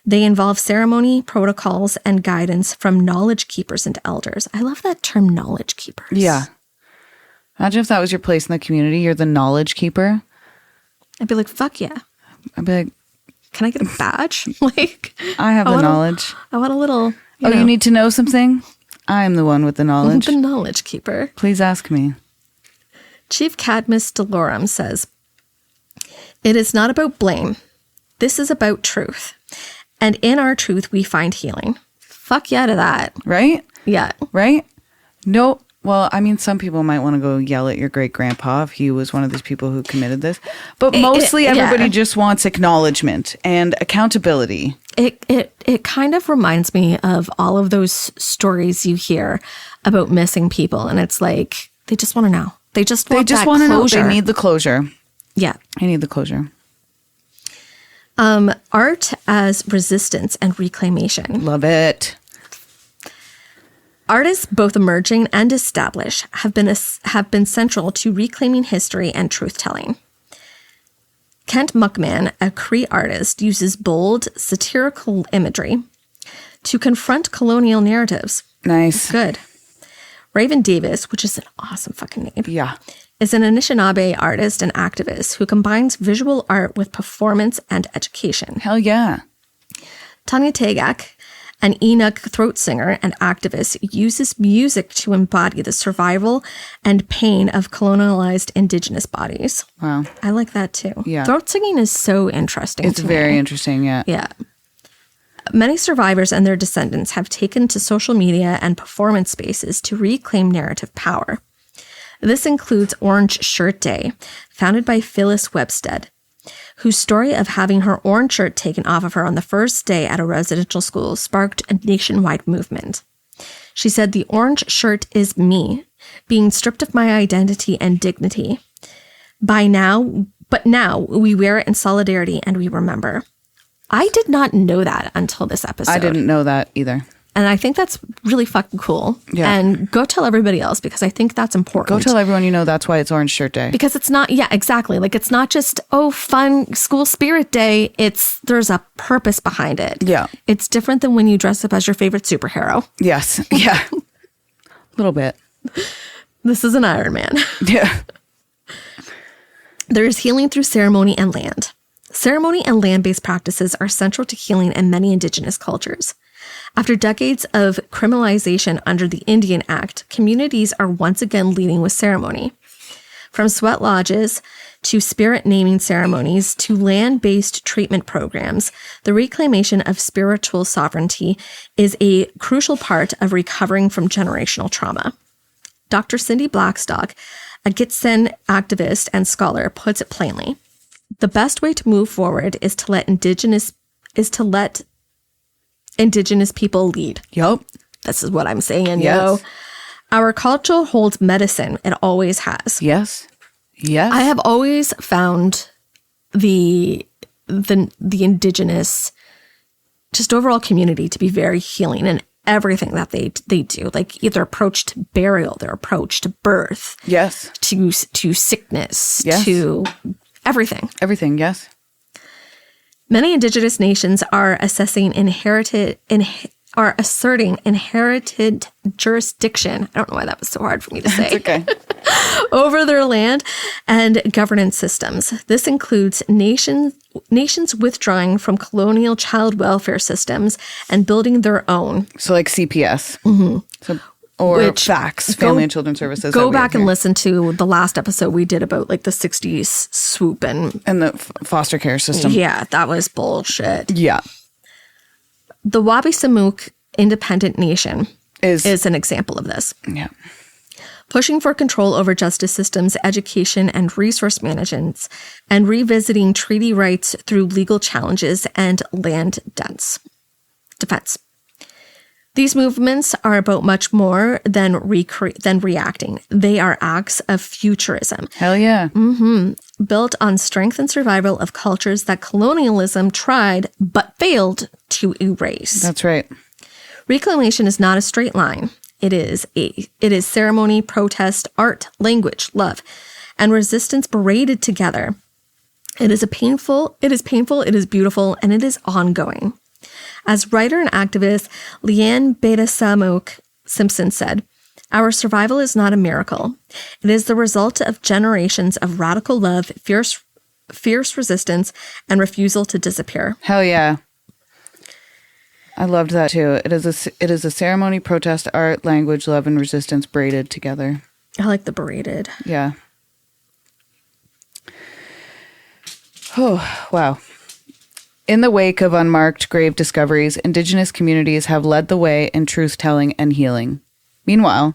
They involve ceremony, protocols, and guidance from knowledge keepers and elders. I love that term, knowledge keepers. Yeah. Imagine if that was your place in the community. You're the knowledge keeper. I'd be like, fuck yeah. I'd be like, can I get a badge? Like, I have the knowledge. I want a little. You need to know something? I'm the one with the knowledge. The knowledge keeper. Please ask me. Chief Cadmus Delorum says, "It is not about blame. This is about truth. And in our truth, we find healing." Fuck yeah to that. Right? Yeah. Right? No. Well, I mean, some people might want to go yell at your great-grandpa if he was one of these people who committed this. But mostly everybody just wants acknowledgement and accountability. It kind of reminds me of all of those stories you hear about missing people. And it's like, they just want to know. They just want to know. They need the closure. Yeah. They need the closure. Art as resistance and reclamation. Love it. Artists, both emerging and established, have been central to reclaiming history and truth-telling. Kent Muckman, a Cree artist, uses bold, satirical imagery to confront colonial narratives. Nice. Good. Raven Davis, which is an awesome fucking name. Yeah. Is an Anishinaabe artist and activist who combines visual art with performance and education. Hell yeah. Tanya Tagak, an Inuk throat singer and activist, uses music to embody the survival and pain of colonialized Indigenous bodies. Wow. I like that too. Yeah. Throat singing is so interesting. It's very interesting, yeah. Yeah. Many survivors and their descendants have taken to social media and performance spaces to reclaim narrative power. This includes Orange Shirt Day, founded by Phyllis Webstead, whose story of having her orange shirt taken off of her on the first day at a residential school sparked a nationwide movement. She said, "The orange shirt is me, being stripped of my identity and dignity. But now we wear it in solidarity and we remember." I did not know that until this episode. I didn't know that either. And I think that's really fucking cool. Yeah. And go tell everybody else, because I think that's important. Go tell everyone you know that's why it's Orange Shirt Day. Because it's not, yeah, exactly. Like, it's not just, oh, fun school spirit day. There's a purpose behind it. Yeah. It's different than when you dress up as your favorite superhero. Yes. Yeah. A little bit. This is an Iron Man. Yeah. There is healing through ceremony and land. Ceremony and land-based practices are central to healing in many Indigenous cultures. After decades of criminalization under the Indian Act, communities are once again leading with ceremony. From sweat lodges to spirit naming ceremonies to land-based treatment programs, the reclamation of spiritual sovereignty is a crucial part of recovering from generational trauma. Dr. Cindy Blackstock, a Gitsen activist and scholar, puts it plainly. The best way to move forward is to let Indigenous people lead. Yup. This is what I'm saying, yes. yo. Our culture holds medicine. It always has. Yes. Yes. I have always found the Indigenous, just overall community, to be very healing in everything that they do. Like, either approach to burial, their approach to birth. Yes. To sickness. Yes. To everything. Everything, yes. Many Indigenous nations are asserting inherited jurisdiction. I don't know why that was so hard for me to say. It's okay. Over their land and governance systems. This includes nations withdrawing from colonial child welfare systems and building their own. So like CPS. Mm-hmm. Or FACS, Family and Children's Services. Go back and listen to the last episode we did about like the 60s swoop and the foster care system. Yeah, that was bullshit. Yeah. The Wabi-Samook Independent Nation is an example of this. Yeah. Pushing for control over justice systems, education, and resource management, and revisiting treaty rights through legal challenges and land defense. These movements are about much more than reacting. They are acts of futurism. Hell yeah. Mm-hmm. Built on strength and survival of cultures that colonialism tried but failed to erase. That's right. Reclamation is not a straight line. It is ceremony, protest, art, language, love, and resistance braided together. It is painful, it is beautiful, and it is ongoing. As writer and activist Leanne Beta-Samuk Simpson said, "Our survival is not a miracle. It is the result of generations of radical love, fierce resistance, and refusal to disappear." Hell yeah. I loved that too. It is a ceremony, protest, art, language, love, and resistance braided together. I like the braided. Yeah. Oh, wow. In the wake of unmarked grave discoveries, Indigenous communities have led the way in truth-telling and healing. Meanwhile,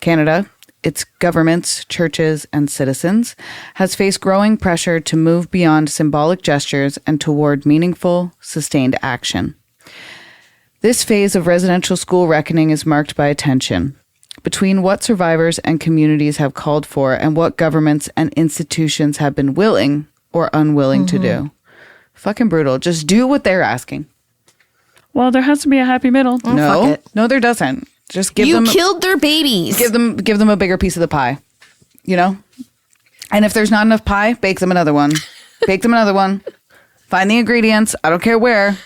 Canada, its governments, churches, and citizens, has faced growing pressure to move beyond symbolic gestures and toward meaningful, sustained action. This phase of residential school reckoning is marked by a tension between what survivors and communities have called for and what governments and institutions have been willing or unwilling to do. Fucking brutal. Just do what they're asking. Well, there has to be a happy middle. No, there doesn't. Just give them. You killed their babies. Give them a bigger piece of the pie. You know? And if there's not enough pie, bake them another one. Bake them another one. Find the ingredients. I don't care where.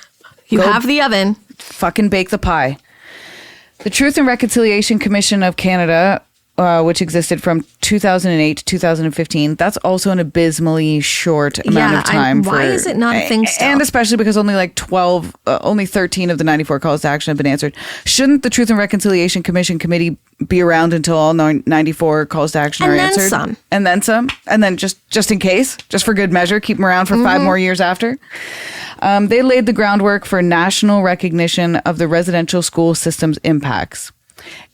You have the oven. Fucking bake the pie. The Truth and Reconciliation Commission of Canada, which existed from 2008 to 2015, that's also an abysmally short amount of time. Why is it not a thing still? And especially because only 13 of the 94 calls to action have been answered. Shouldn't the Truth and Reconciliation Commission committee be around until all 94 calls to action are answered? And then some. And then just in case, just for good measure, keep them around for 5 more years after. They laid the groundwork for national recognition of the residential school system's impacts.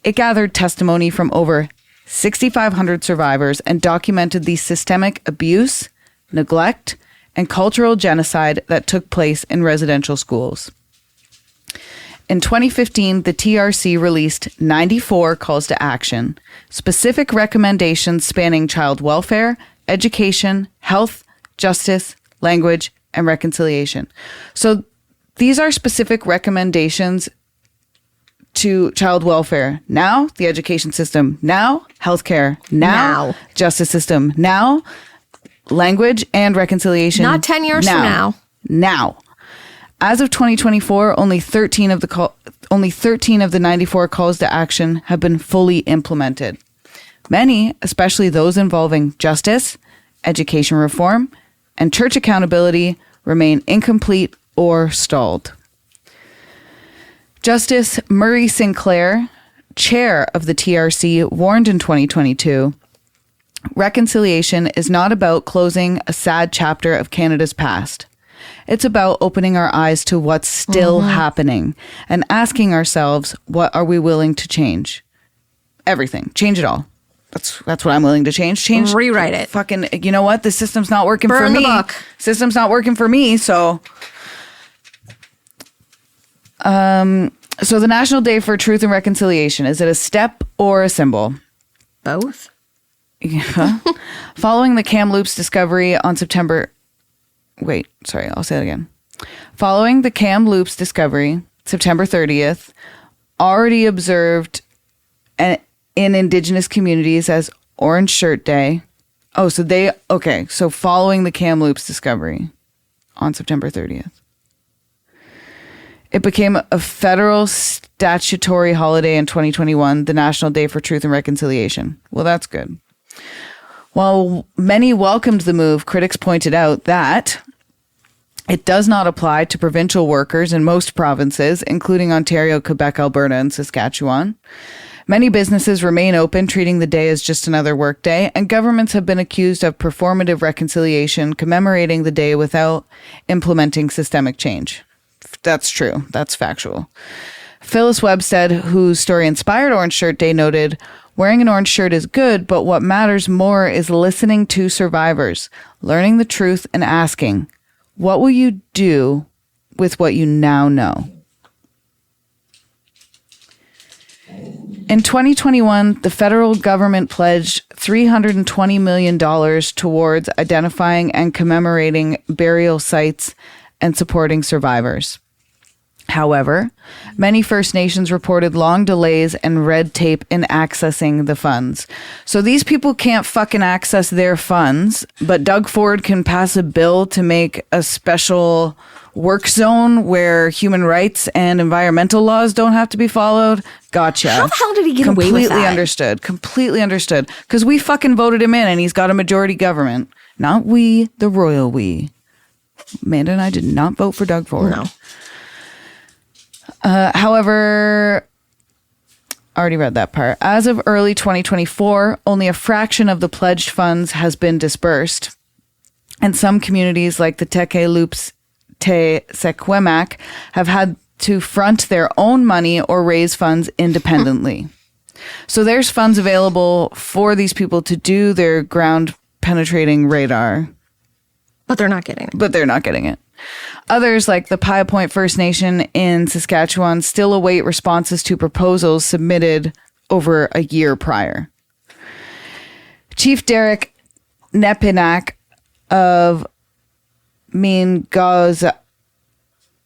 It gathered testimony from over 6,500 survivors and documented the systemic abuse, neglect, and cultural genocide that took place in residential schools. In 2015, the TRC released 94 calls to action, specific recommendations spanning child welfare, education, health, justice, language, and reconciliation. So these are specific recommendations to child welfare now, the education system now, healthcare now, justice system now, language and reconciliation. Not 10 years from now. Now. As of 2024, only 13 of the 94 calls to action have been fully implemented. Many, especially those involving justice, education reform, and church accountability, remain incomplete or stalled. Justice Murray Sinclair, chair of the TRC, warned in 2022, "Reconciliation is not about closing a sad chapter of Canada's past. It's about opening our eyes to what's still happening and asking ourselves, what are we willing to change? Everything. Change it all. That's what I'm willing to change. Rewrite it. Fucking, you know what? The system's not working for me. Burn the book. System's not working for me, so... So the National Day for Truth and Reconciliation, is it a step or a symbol? Both. Yeah. Following the Kamloops discovery on September... Wait, sorry, I'll say that again. Following the Kamloops discovery, September 30th, already observed in Indigenous communities as Orange Shirt Day. Oh, so following the Kamloops discovery on September 30th. It became a federal statutory holiday in 2021, the National Day for Truth and Reconciliation. Well, that's good. While many welcomed the move, critics pointed out that it does not apply to provincial workers in most provinces, including Ontario, Quebec, Alberta, and Saskatchewan. Many businesses remain open, treating the day as just another work day, and governments have been accused of performative reconciliation, commemorating the day without implementing systemic change. That's true. That's factual. Phyllis Webstead, whose story inspired Orange Shirt Day, noted, "Wearing an orange shirt is good, but what matters more is listening to survivors, learning the truth, and asking, what will you do with what you now know?" In 2021, the federal government pledged $320 million towards identifying and commemorating burial sites and supporting survivors. However, many First Nations reported long delays and red tape in accessing the funds. So these people can't fucking access their funds, but Doug Ford can pass a bill to make a special work zone where human rights and environmental laws don't have to be followed. Gotcha. How the hell did he get away with that? Completely understood. Because we fucking voted him in and he's got a majority government. Not we, the royal we. Amanda and I did not vote for Doug Ford. No. However, I already read that part. As of early 2024, only a fraction of the pledged funds has been dispersed. And some communities like the Kamloops Te Sequemac have had to front their own money or raise funds independently. So there's funds available for these people to do their ground penetrating radar. But they're not getting it. Others, like the Pia Point First Nation in Saskatchewan, still await responses to proposals submitted over a year prior. Chief Derek Nepinak of Mingaza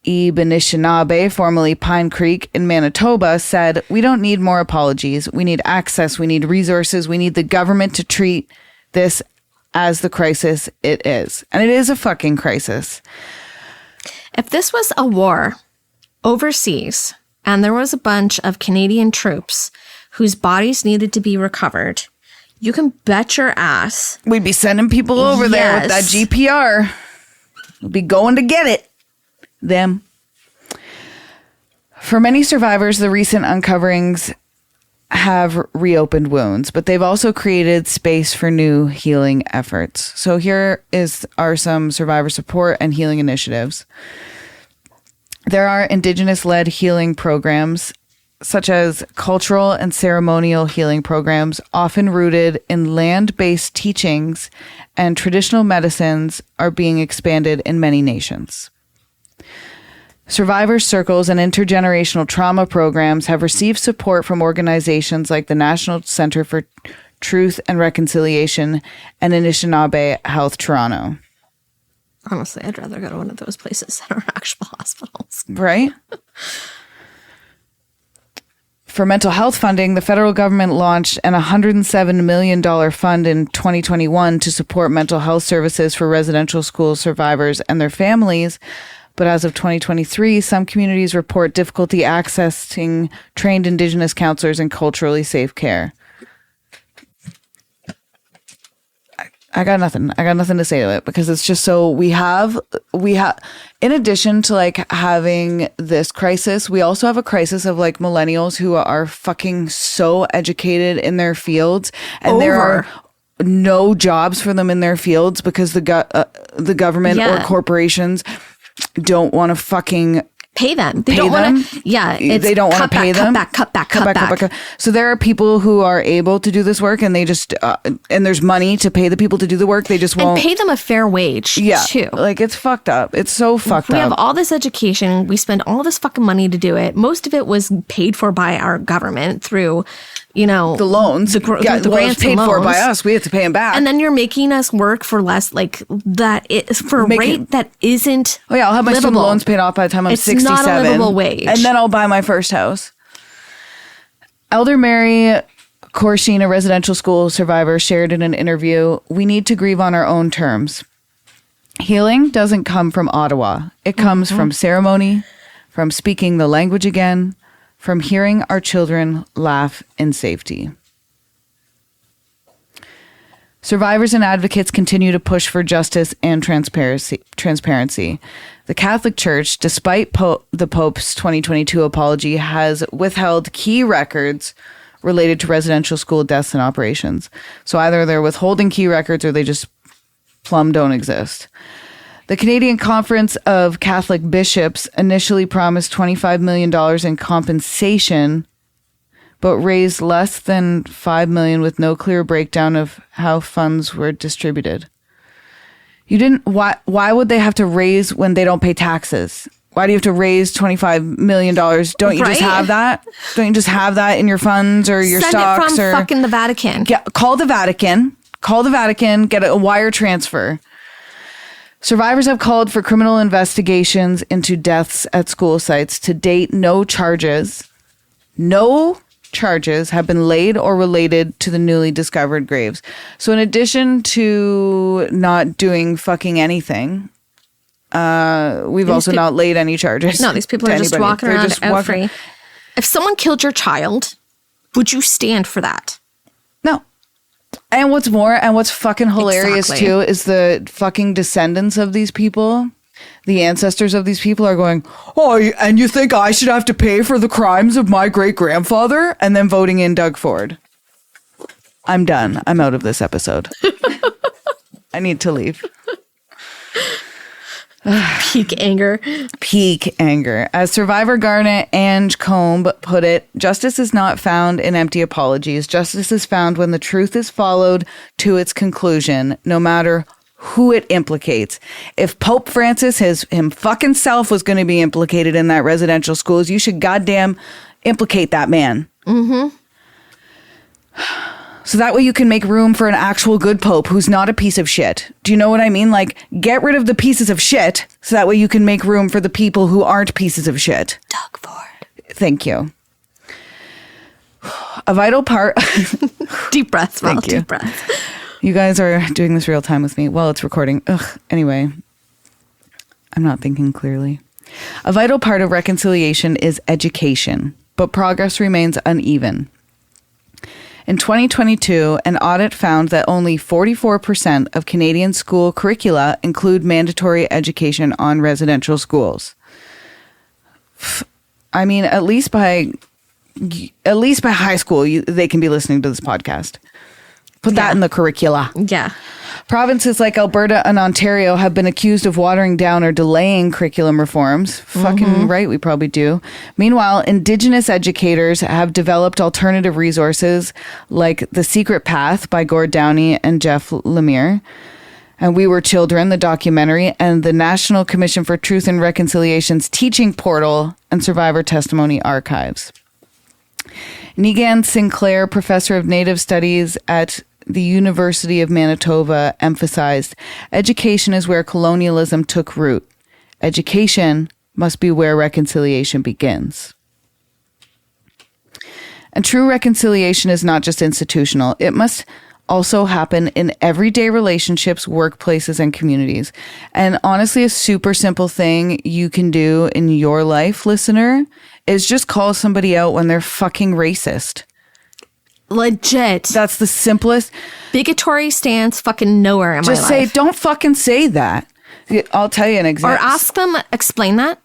Anishinaabe, formerly Pine Creek in Manitoba, said, "We don't need more apologies. We need access. We need resources. We need the government to treat this as the crisis it is." And it is a fucking crisis. If this was a war overseas and there was a bunch of Canadian troops whose bodies needed to be recovered, you can bet your ass we'd be sending people over there with that GPR. We'd be going to get it. Them. For many survivors, the recent uncoverings have reopened wounds, but they've also created space for new healing efforts. So here are some survivor support and healing initiatives. There are Indigenous-led healing programs, such as cultural and ceremonial healing programs, often rooted in land-based teachings, and traditional medicines are being expanded in many nations. Survivor circles and intergenerational trauma programs have received support from organizations like the National Center for Truth and Reconciliation and Anishinaabe Health Toronto. Honestly, I'd rather go to one of those places than our actual hospitals. Right? For mental health funding, the federal government launched an $107 million fund in 2021 to support mental health services for residential school survivors and their families. But as of 2023, some communities report difficulty accessing trained Indigenous counselors and culturally safe care. I got nothing. I got nothing to say to it because it's just so we have, in addition to like having this crisis, we also have a crisis of like millennials who are fucking so educated in their fields and there are no jobs for them in their fields because the government or corporations don't want to fucking pay them. They don't want to. Yeah, they don't want to pay them. Cut back. So there are people who are able to do this work, and they just and there's money to pay the people to do the work. They just won't pay them a fair wage. Yeah, too. Like it's fucked up. It's so fucked up. We have all this education. We spend all this fucking money to do it. Most of it was paid for by our government through, the loans. The grants paid for by us. We have to pay them back. And then you're making us work for less, like that for a rate that isn't. Oh yeah, I'll have my student loans paid off by the time I'm 67. It's not a livable wage. And then I'll buy my first house. Elder Mary Corsheen, a residential school survivor, shared in an interview, "We need to grieve on our own terms. Healing doesn't come from Ottawa. It comes from ceremony, from speaking the language again, from hearing our children laugh in safety." Survivors and advocates continue to push for justice and transparency. The Catholic Church, despite the Pope's 2022 apology, has withheld key records related to residential school deaths and operations. So either they're withholding key records or they just plumb don't exist. The Canadian Conference of Catholic Bishops initially promised $25 million in compensation, but raised less than $5 million with no clear breakdown of how funds were distributed. Why would they have to raise when they don't pay taxes? Why do you have to raise $25 million? Don't you just have that? Don't you just have that in your funds or your stocks? Send it from fucking the Vatican. Call the Vatican. Get a wire transfer. Survivors have called for criminal investigations into deaths at school sites. To date, no charges have been laid or related to the newly discovered graves. So in addition to not doing fucking anything, we've also not laid any charges. No, these people are just walking around out free. If someone killed your child, would you stand for that? No. And what's more, and what's fucking hilarious too, is the fucking descendants of these people, the ancestors of these people are going, oh, and you think I should have to pay for the crimes of my great-grandfather? And then voting in Doug Ford. I'm done. I'm out of this episode. I need to leave. Peak anger. Peak anger. As survivor Garnet Ange Combe put it, justice is not found in empty apologies. Justice is found when the truth is followed to its conclusion, no matter who it implicates. If Pope Francis, him fucking self, was going to be implicated in that residential schools, you should goddamn implicate that man. Mm-hmm. So that way you can make room for an actual good pope who's not a piece of shit. Do you know what I mean? Like, get rid of the pieces of shit so that way you can make room for the people who aren't pieces of shit. Doug Ford. Thank you. A vital part... Deep breaths, Val. Thank you. Deep breaths. You guys are doing this real time with me while it's recording. Ugh. Anyway, I'm not thinking clearly. A vital part of reconciliation is education, but progress remains uneven. In 2022, an audit found that only 44% of Canadian school curricula include mandatory education on residential schools. I mean, at least by high school, they can be listening to this podcast. Put that in the curricula. Yeah. Provinces like Alberta and Ontario have been accused of watering down or delaying curriculum reforms. Fucking right, we probably do. Meanwhile, Indigenous educators have developed alternative resources like The Secret Path by Gord Downey and Jeff Lemire, and We Were Children, the documentary, and the National Commission for Truth and Reconciliation's teaching portal and survivor testimony archives. Negan Sinclair, professor of Native Studies at the University of Manitoba, emphasized, education is where colonialism took root. Education must be where reconciliation begins. And true reconciliation is not just institutional. It must also happen in everyday relationships, workplaces, and communities. And honestly, a super simple thing you can do in your life, listener, is just call somebody out when they're fucking racist. Legit. That's the simplest. Bigotry stands fucking nowhere in my life. Just say, don't fucking say that. I'll tell you an example. Or ask them, explain that.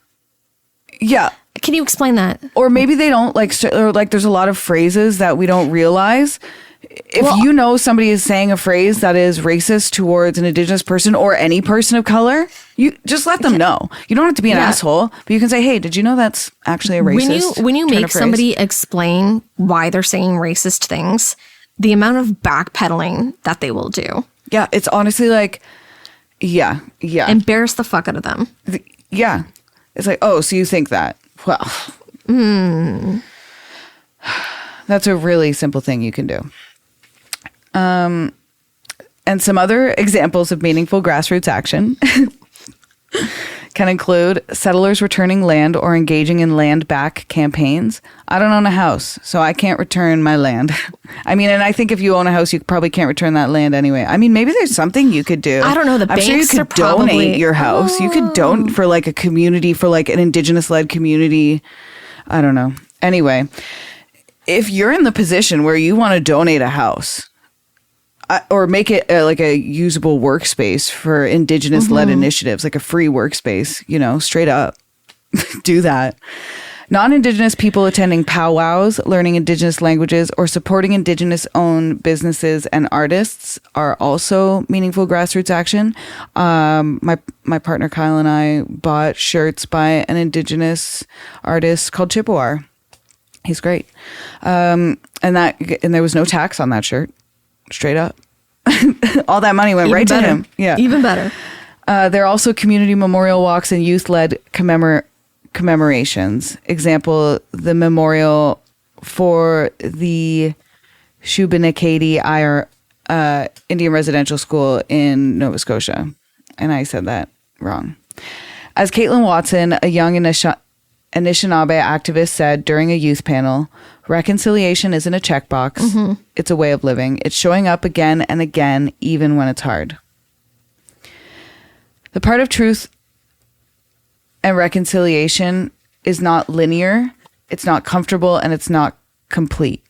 Yeah. Can you explain that? Or maybe they don't or there's a lot of phrases that we don't realize. If you know somebody is saying a phrase that is racist towards an Indigenous person or any person of color, you just let them know. You don't have to be an asshole, but you can say, hey, did you know that's actually a racist? When you make somebody explain why they're saying racist things, the amount of backpedaling that they will do. Yeah, it's honestly like, yeah. Embarrass the fuck out of them. Yeah. It's like, oh, so you think that. Well. That's a really simple thing you can do. And some other examples of meaningful grassroots action can include settlers returning land or engaging in land back campaigns. I don't own a house, so I can't return my land. I mean, and I think if you own a house, you probably can't return that land anyway. I mean, maybe there's something you could do. I don't know. I'm sure you could donate your house. You could donate for like a community, for like an Indigenous-led community. I don't know. Anyway, if you're in the position where you want to donate a house, or make it like a usable workspace for Indigenous-led initiatives, like a free workspace, straight up, do that. Non-Indigenous people attending powwows, learning Indigenous languages, or supporting Indigenous-owned businesses and artists are also meaningful grassroots action. My partner Kyle and I bought shirts by an Indigenous artist called Chippewa. He's great. And there was no tax on that shirt. Straight up. All that money went right to him. Yeah. Even better. There are also community memorial walks and youth-led commemorations. Example, the memorial for the Shubenacadie Indian Residential School in Nova Scotia. And I said that wrong. As Caitlin Watson, a young Anishinaabe activist, said during a youth panel, reconciliation isn't a checkbox. It's a way of living. It's showing up again and again, even when it's hard. The part of truth and reconciliation is not linear, it's not comfortable, and it's not complete.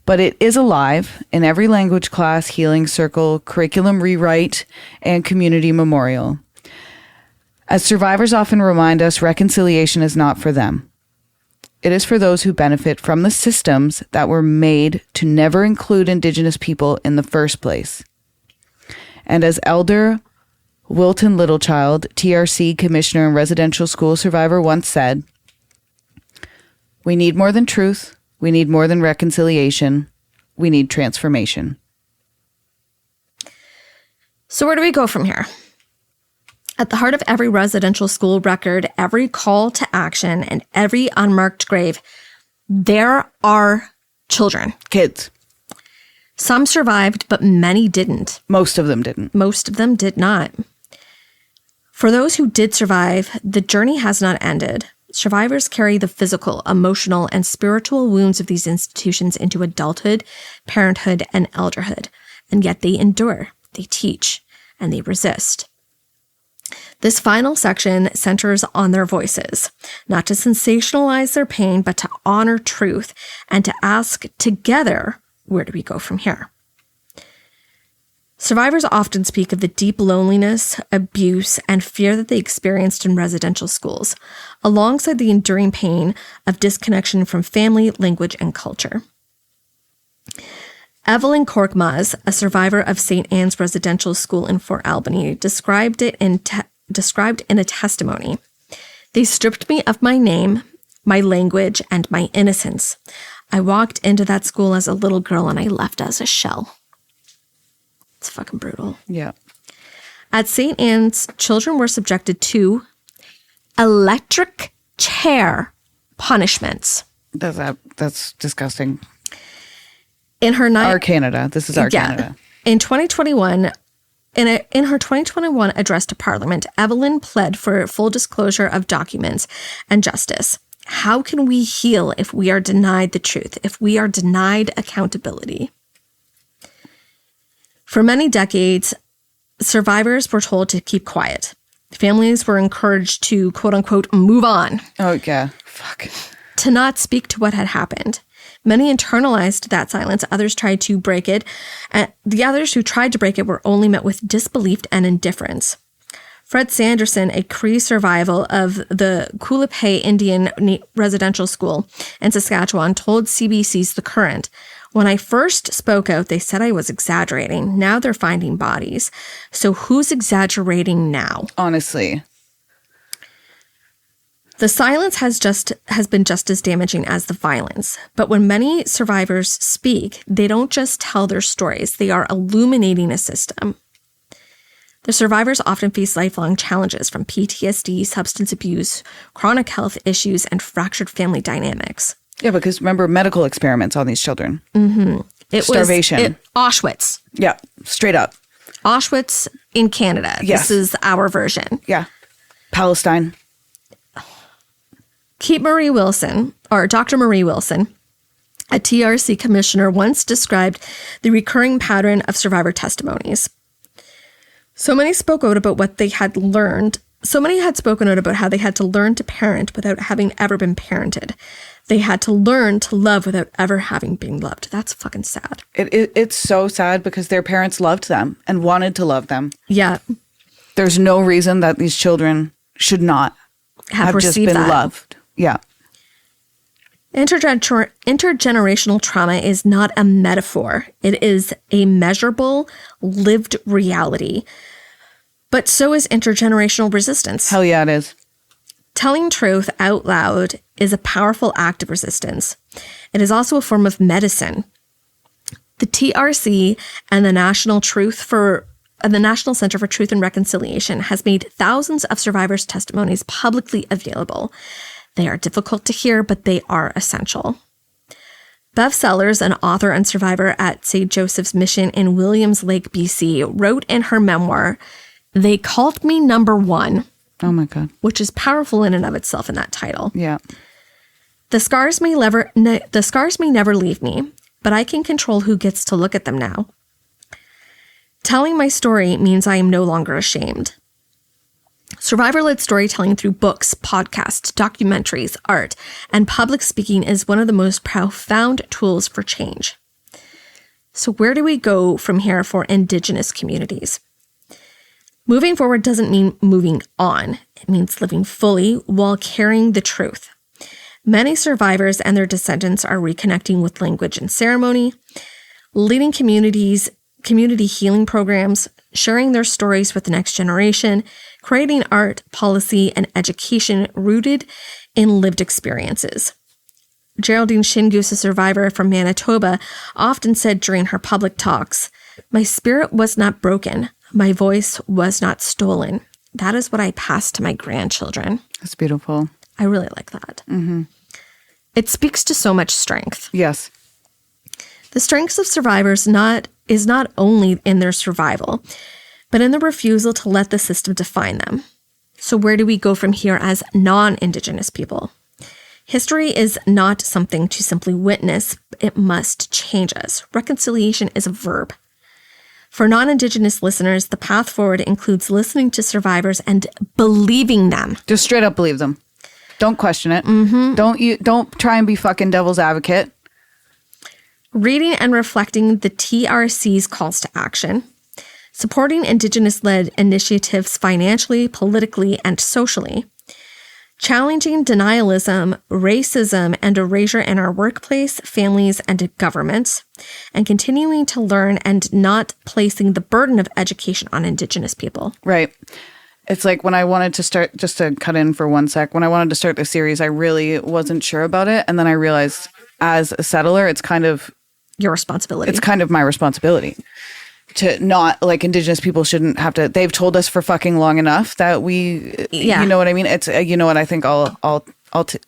But it is alive in every language class, healing circle, curriculum rewrite, and community memorial. As survivors often remind us, reconciliation is not for them. It is for those who benefit from the systems that were made to never include Indigenous people in the first place. And as Elder Wilton Littlechild, TRC commissioner and residential school survivor, once said, "We need more than truth. We need more than reconciliation. We need transformation." So where do we go from here? At the heart of every residential school record, every call to action, and every unmarked grave, there are children. Kids. Some survived, but many didn't. Most of them didn't. Most of them did not. For those who did survive, the journey has not ended. Survivors carry the physical, emotional, and spiritual wounds of these institutions into adulthood, parenthood, and elderhood. And yet they endure, they teach, and they resist. This final section centers on their voices, not to sensationalize their pain, but to honor truth and to ask together, where do we go from here? Survivors often speak of the deep loneliness, abuse, and fear that they experienced in residential schools, alongside the enduring pain of disconnection from family, language, and culture. Evelyn Korkmaz, a survivor of St. Anne's Residential School in Fort Albany, described in a testimony. "They stripped me of my name, my language, and my innocence. I walked into that school as a little girl and I left as a shell." It's fucking brutal. Yeah. At St. Anne's, children were subjected to electric chair punishments. That's disgusting. In her Our Canada. This is our Canada. In 2021, in her 2021 address to Parliament, Evelyn pled for full disclosure of documents and justice. How can we heal if we are denied the truth, if we are denied accountability? For many decades, survivors were told to keep quiet. Families were encouraged to, quote unquote, move on. Oh, yeah. Fuck. To not speak to what had happened. Many internalized that silence. Others tried to break it. And the others who tried to break it were only met with disbelief and indifference. Fred Sanderson, a Cree survival of the Kamloops Indian Residential School in Saskatchewan, told CBC's The Current, "When I first spoke out, they said I was exaggerating. Now they're finding bodies. So who's exaggerating now?" Honestly. The silence has been just as damaging as the violence. But when many survivors speak, they don't just tell their stories. They are illuminating a system. The survivors often face lifelong challenges from PTSD, substance abuse, chronic health issues, and fractured family dynamics. Yeah, because remember, medical experiments on these children. Starvation. Auschwitz. Yeah, straight up. Auschwitz in Canada. Yes. This is our version. Yeah. Palestine. Dr. Marie Wilson, a TRC commissioner, once described the recurring pattern of survivor testimonies. So many spoke out about what they had learned. So many had spoken out about how they had to learn to parent without having ever been parented. They had to learn to love without ever having been loved. That's fucking sad. It's so sad because their parents loved them and wanted to love them. Yeah. There's no reason that these children should not have just been loved. Yeah. Intergenerational trauma is not a metaphor. It is a measurable, lived reality. But so is intergenerational resistance. Hell yeah, it is. Telling truth out loud is a powerful act of resistance. It is also a form of medicine. The TRC and the National Center for Truth and Reconciliation has made thousands of survivors' testimonies publicly available. They are difficult to hear, but they are essential. Bev Sellers, an author and survivor at St. Joseph's Mission in Williams Lake, BC, wrote in her memoir, They Called Me Number One. Oh my God. Which is powerful in and of itself in that title. Yeah. The scars may never leave me, but I can control who gets to look at them now. Telling my story means I am no longer ashamed. Survivor-led storytelling through books, podcasts, documentaries, art, and public speaking is one of the most profound tools for change. So where do we go from here for Indigenous communities? Moving forward doesn't mean moving on. It means living fully while carrying the truth. Many survivors and their descendants are reconnecting with language and ceremony, leading community healing programs, sharing their stories with the next generation, creating art, policy, and education rooted in lived experiences. Geraldine Shingus, a survivor from Manitoba, often said during her public talks, "My spirit was not broken. My voice was not stolen. That is what I pass to my grandchildren." That's beautiful. I really like that. Mm-hmm. It speaks to so much strength. Yes. The strengths of survivors is not only in their survival, but in the refusal to let the system define them. So where do we go from here as non-Indigenous people? History is not something to simply witness. It must change us. Reconciliation is a verb. For non-Indigenous listeners, the path forward includes listening to survivors and believing them. Just straight up believe them. Don't question it. Mm-hmm. Don't try and be fucking devil's advocate. Reading and reflecting the TRC's calls to action. Supporting Indigenous-led initiatives financially, politically, and socially. Challenging denialism, racism, and erasure in our workplace, families, and governments, and continuing to learn and not placing the burden of education on Indigenous people. Right. It's like when I wanted to start, just to cut in for 1 sec, when I wanted to start the series, I really wasn't sure about it. And then I realized as a settler, it's kind of your responsibility. It's kind of my responsibility. To not, like, Indigenous people shouldn't have to, they've told us for fucking long enough that you know what I mean? It's, you know what, I think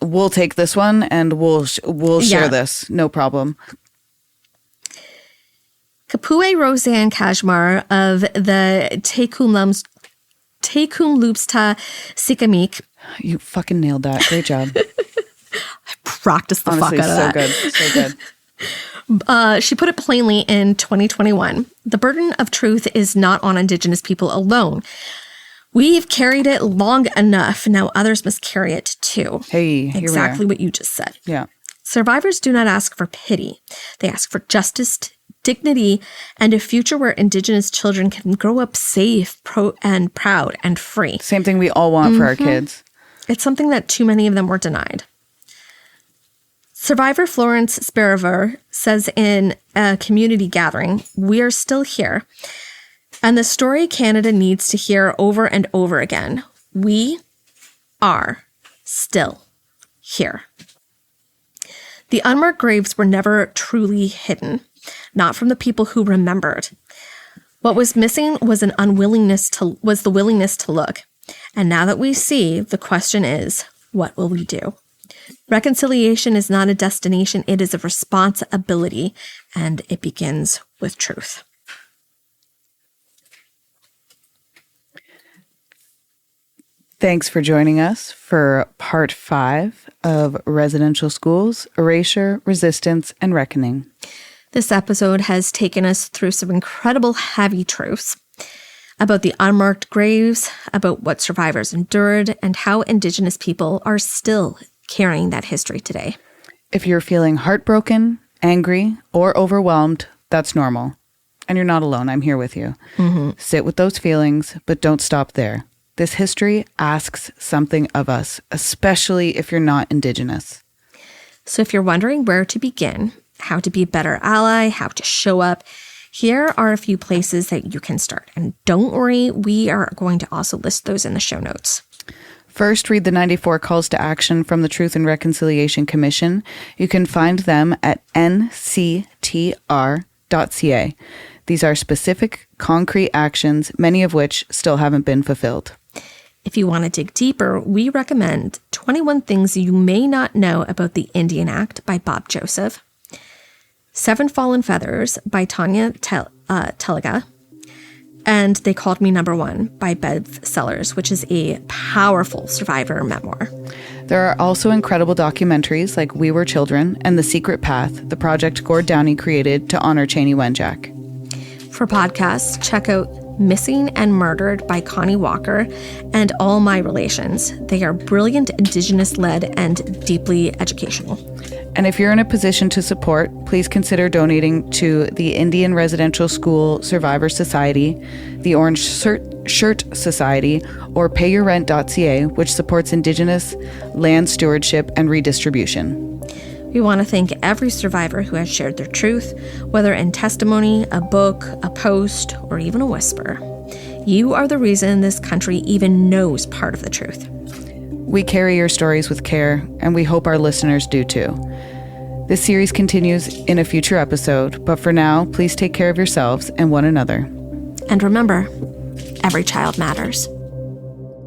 we'll take this one and we'll share this. No problem. Kapue Roseanne Kajmar of the Tekumlupsta Sikamik. You fucking nailed that. Great job. I practiced the Honestly, fuck out of that. So good. She put it plainly in 2021. The burden of truth is not on Indigenous people alone. We've carried it long enough. Now others must carry it too. Hey, here exactly what you just said. Yeah. Survivors do not ask for pity. They ask for justice, dignity, and a future where Indigenous children can grow up safe, and proud, and free. Same thing we all want for our kids. It's something that too many of them were denied. Survivor Florence Spariver says in a community gathering, "We are still here. And the story Canada needs to hear over and over again. We are still here." The unmarked graves were never truly hidden, not from the people who remembered. What was missing was the willingness to look. And now that we see, the question is, what will we do? Reconciliation is not a destination, it is a responsibility, and it begins with truth. Thanks for joining us for part 5 of Residential Schools, Erasure, Resistance, and Reckoning. This episode has taken us through some incredible heavy truths about the unmarked graves, about what survivors endured, and how Indigenous people are still carrying that history today. If you're feeling heartbroken, angry, or overwhelmed, that's normal. And you're not alone. I'm here with you. Mm-hmm. Sit with those feelings, but don't stop there. This history asks something of us, especially if you're not Indigenous. So if you're wondering where to begin, how to be a better ally, how to show up, here are a few places that you can start. And don't worry, we are going to also list those in the show notes. First, read the 94 calls to action from the Truth and Reconciliation Commission. You can find them at nctr.ca. These are specific, concrete actions, many of which still haven't been fulfilled. If you want to dig deeper, we recommend 21 Things You May Not Know About the Indian Act by Bob Joseph, 7 Fallen Feathers by Tanya Teliga, and They Called Me Number One by Bev Sellers, which is a powerful survivor memoir. There are also incredible documentaries like We Were Children and The Secret Path, the project Gord Downey created to honor Cheney Wenjack. For podcasts, check out Missing and Murdered by Connie Walker and All My Relations. They are brilliant, Indigenous-led, and deeply educational. And if you're in a position to support, please consider donating to the Indian Residential School Survivor Society, the Orange Shirt Society, or payyourrent.ca, which supports Indigenous land stewardship and redistribution. We want to thank every survivor who has shared their truth, whether in testimony, a book, a post, or even a whisper. You are the reason this country even knows part of the truth. We carry your stories with care, and we hope our listeners do too. This series continues in a future episode, but for now, please take care of yourselves and one another. And remember, every child matters.